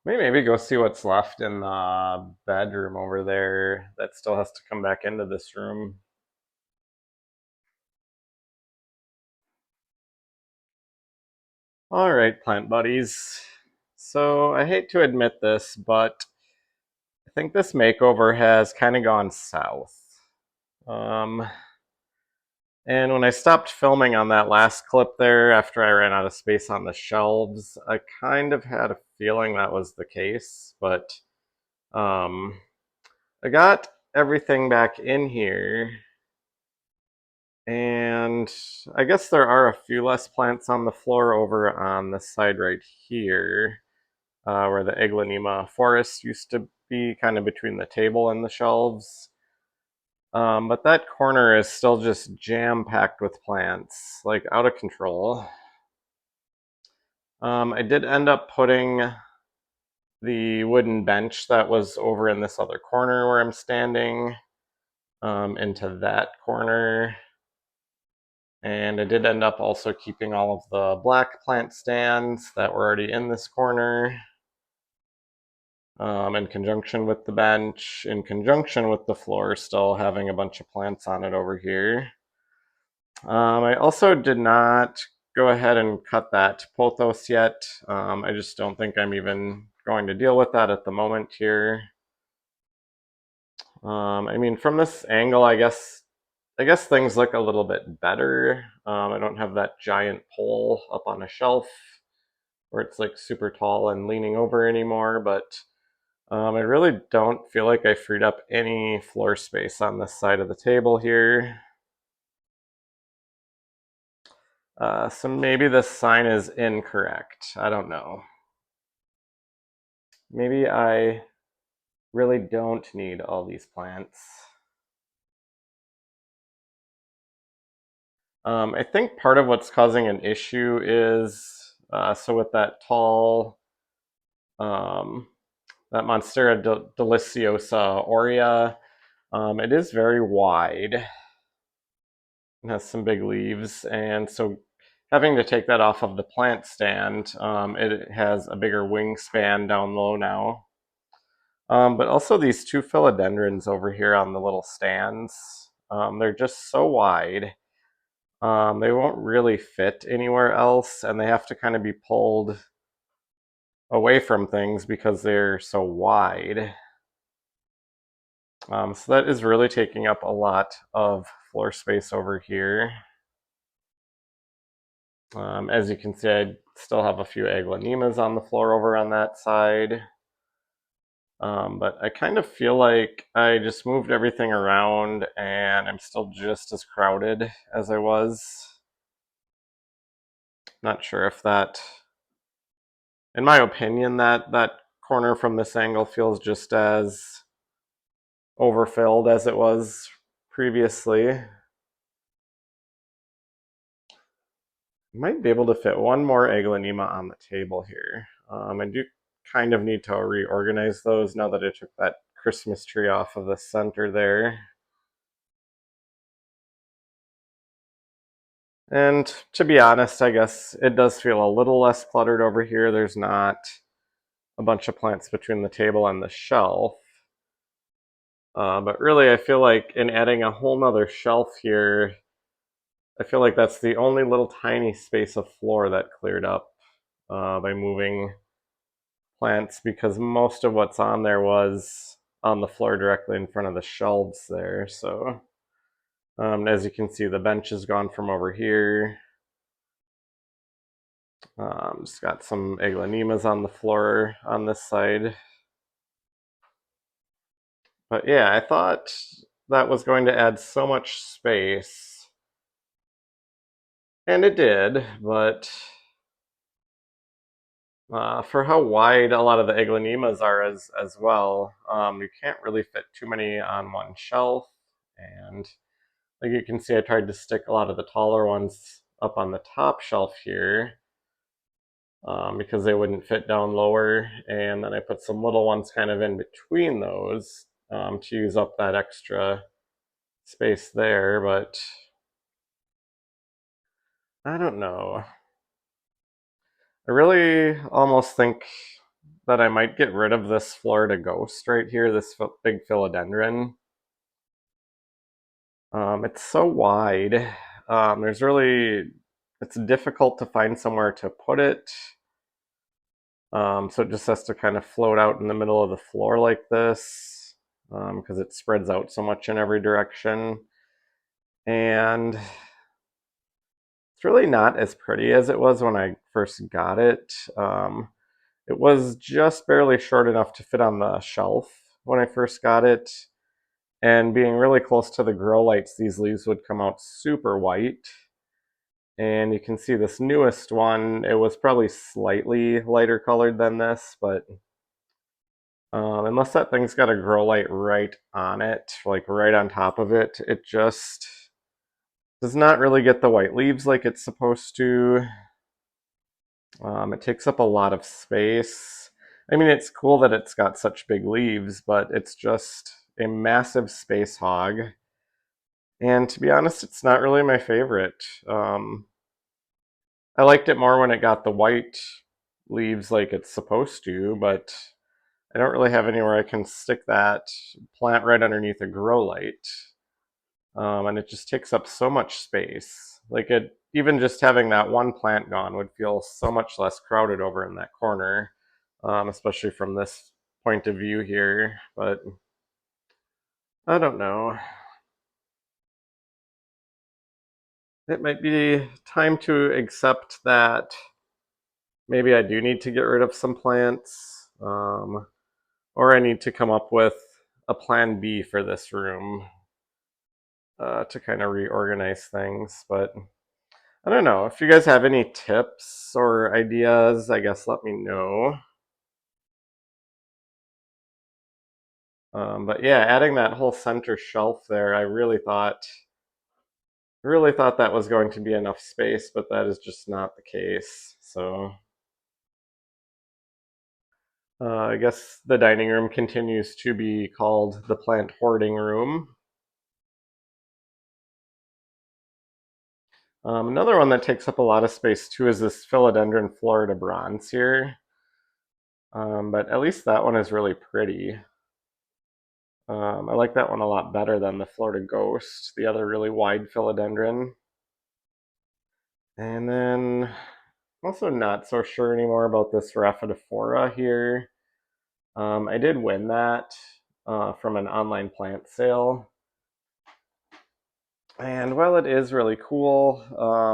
Maybe go see what's left in the bedroom over there that still has to come back into this room. All right, plant buddies. So I hate to admit this, but I think this makeover has kind of gone south. Um, And when I stopped filming on that last clip there, after I ran out of space on the shelves, I kind of had a feeling that was the case, but um, I got everything back in here, and I guess there are a few less plants on the floor over on this side right here, where the Aglaonema forest used to be, kind of between the table and the shelves. But that corner is still just jam-packed with plants, like out of control. I did end up putting the wooden bench that was over in this other corner where I'm standing into that corner. And I did end up also keeping all of the black plant stands that were already in this corner in conjunction with the bench, in conjunction with the floor still having a bunch of plants on it over here. I also did not go ahead and cut that pothos yet. I just don't think I'm even going to deal with that at the moment here. I mean, from this angle, I guess things look a little bit better. I don't have that giant pole up on a shelf where it's like super tall and leaning over anymore, but I really don't feel like I freed up any floor space on this side of the table here. So maybe this sign is incorrect. I don't know. Maybe I really don't need all these plants. I think part of what's causing an issue is, so with that tall, um, that Monstera deliciosa aurea, it is very wide and has some big leaves, and so having to take that off of the plant stand, it has a bigger wingspan down low now. But also these two philodendrons over here on the little stands, they're just so wide. They won't really fit anywhere else, and they have to kind of be pulled away from things because they're so wide. So that is really taking up a lot of floor space over here. As you can see, I still have a few aglaonemas on the floor over on that side. But I kind of feel like I just moved everything around and I'm still just as crowded as I was. Not sure if that, in my opinion, that corner from this angle feels just as overfilled as it was previously. Might be able to fit one more aglaonema on the table here. I do kind of need to reorganize those now that I took that Christmas tree off of the center there. And to be honest, I guess it does feel a little less cluttered over here. There's not a bunch of plants between the table and the shelf. But really, I feel like in adding a whole nother shelf here, I feel like that's the only little tiny space of floor that cleared up by moving plants, because most of what's on there was on the floor directly in front of the shelves there. So as you can see, the bench is gone from over here. Just got some aglaonemas on the floor on this side. But yeah, I thought that was going to add so much space. And it did, but for how wide a lot of the aglaonemas are as well, you can't really fit too many on one shelf. And like you can see, I tried to stick a lot of the taller ones up on the top shelf here because they wouldn't fit down lower. And then I put some little ones kind of in between those to use up that extra space there. But I don't know. I really almost think that I might get rid of this Florida Ghost right here, this big philodendron. It's so wide. It's difficult to find somewhere to put it. So it just has to kind of float out in the middle of the floor like this because it spreads out so much in every direction. And It's really not as pretty as it was when I first got it. It was just barely short enough to fit on the shelf when I first got it. And being really close to the grow lights, these leaves would come out super white. And you can see this newest one, it was probably slightly lighter colored than this, but unless that thing's got a grow light right on it, like right on top of it, it just does not really get the white leaves like it's supposed to. It takes up a lot of space. I mean, it's cool that it's got such big leaves, but it's just a massive space hog. And to be honest, it's not really my favorite. I liked it more when it got the white leaves like it's supposed to, but I don't really have anywhere I can stick that plant right underneath a grow light. And it just takes up so much space. Like it, even just having that one plant gone would feel so much less crowded over in that corner, especially from this point of view here. But I don't know. It might be time to accept that maybe I do need to get rid of some plants, or I need to come up with a plan B for this room to kind of reorganize things. But I don't know. If you guys have any tips or ideas, I guess let me know. But yeah, adding that whole center shelf there, I really thought that was going to be enough space, but that is just not the case. So I guess the dining room continues to be called the plant hoarding room. Another one that takes up a lot of space too is this philodendron Florida bronze here. But at least that one is really pretty. I like that one a lot better than the Florida Ghost, the other really wide philodendron. And then I'm also not so sure anymore about this Rhaphidophora here. I did win that from an online plant sale. And while it is really cool,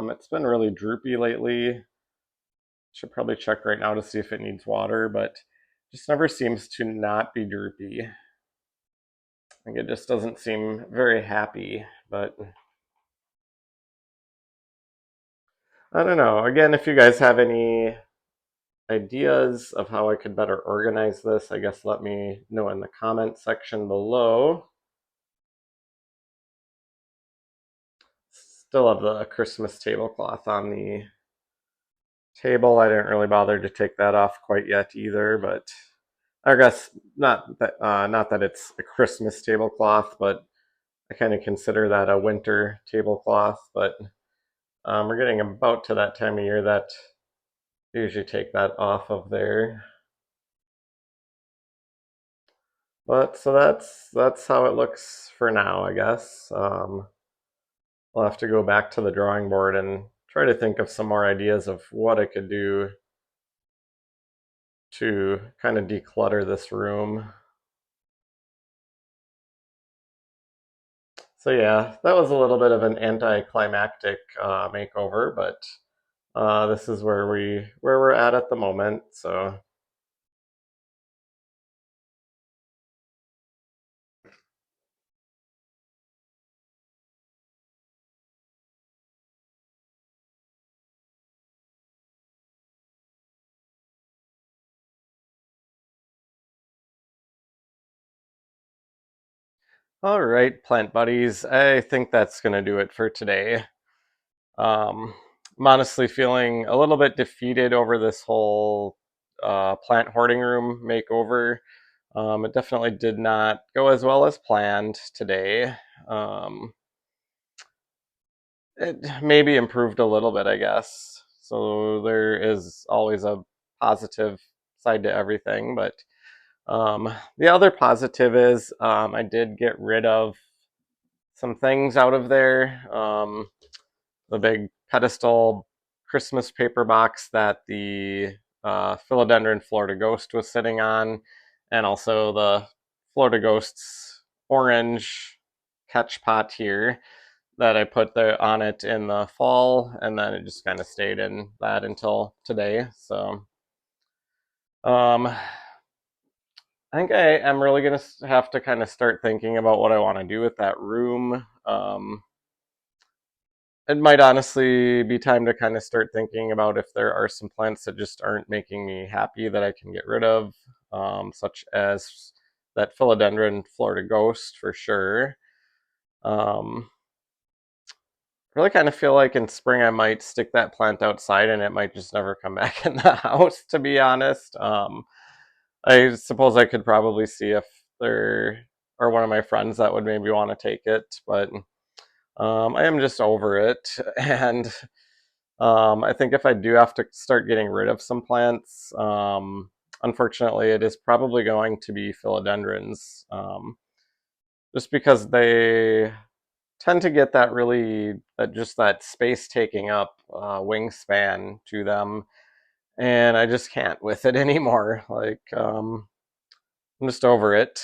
it's been really droopy lately. Should probably check right now to see if it needs water, but just never seems to not be droopy. Like it just doesn't seem very happy, but I don't know. Again, if you guys have any ideas of how I could better organize this, I guess let me know in the comment section below. Still have the Christmas tablecloth on the table. I didn't really bother to take that off quite yet either, but I guess not that it's a Christmas tablecloth, but I kind of consider that a winter tablecloth. But we're getting about to that time of year that I usually take that off of there. But so that's how it looks for now, I guess. I'll have to go back to the drawing board and try to think of some more ideas of what I could do to kind of declutter this room. So yeah, that was a little bit of an anticlimactic makeover, but this is where we're at the moment. So all right, plant buddies, I think that's gonna do it for today. Um, I'm honestly feeling a little bit defeated over this whole plant hoarding room makeover. It definitely did not go as well as planned today. Um, it maybe improved a little bit, I guess. So there is always a positive side to everything. But the other positive is I did get rid of some things out of there. The big pedestal Christmas paper box that the Philodendron Florida Ghost was sitting on, and also the Florida Ghost's orange catch pot here. that I put on it in the fall, and then it just kind of stayed in that until today. So I think I am really gonna have to kind of start thinking about what I want to do with that room. It might honestly be time to kind of start thinking about if there are some plants that just aren't making me happy that I can get rid of, such as that philodendron Florida Ghost for sure. Um, really kind of feel like in spring I might stick that plant outside and it might just never come back in the house, to be honest. I suppose I could probably see if there are one of my friends that would maybe want to take it, but I am just over it. And I think if I do have to start getting rid of some plants, unfortunately, it is probably going to be philodendrons, just because they tend to get that really just that space taking up wingspan to them, and I just can't with it anymore. Like I'm just over it.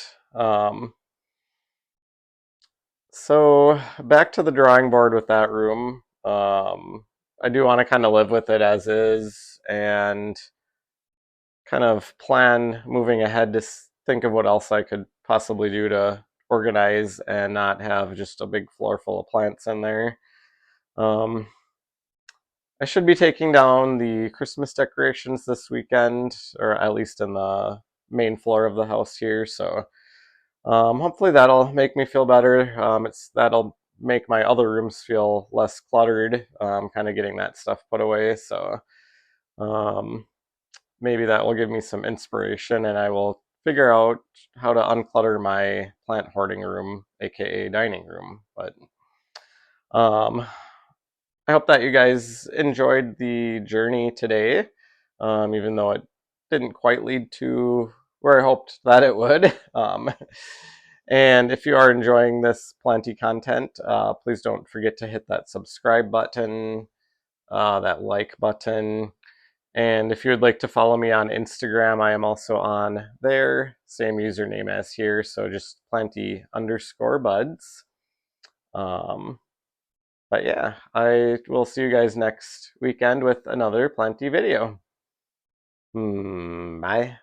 So back to the drawing board with that room. I do want to kind of live with it as is and kind of plan moving ahead to think of what else I could possibly do to organize and not have just a big floor full of plants in there. Um, I should be taking down the Christmas decorations this weekend, or at least in the main floor of the house here. So hopefully that'll make me feel better. That'll make my other rooms feel less cluttered. Kind of getting that stuff put away. So um, maybe that will give me some inspiration, and I will figure out how to unclutter my plant hoarding room, aka dining room. But um, I hope that you guys enjoyed the journey today, even though it didn't quite lead to where I hoped that it would. And if you are enjoying this plenty content, please don't forget to hit that subscribe button, that like button. And if you would like to follow me on Instagram, I am also on there, same username as here, so just plenty_buds. Um, but yeah, I will see you guys next weekend with another Plenty video. Bye.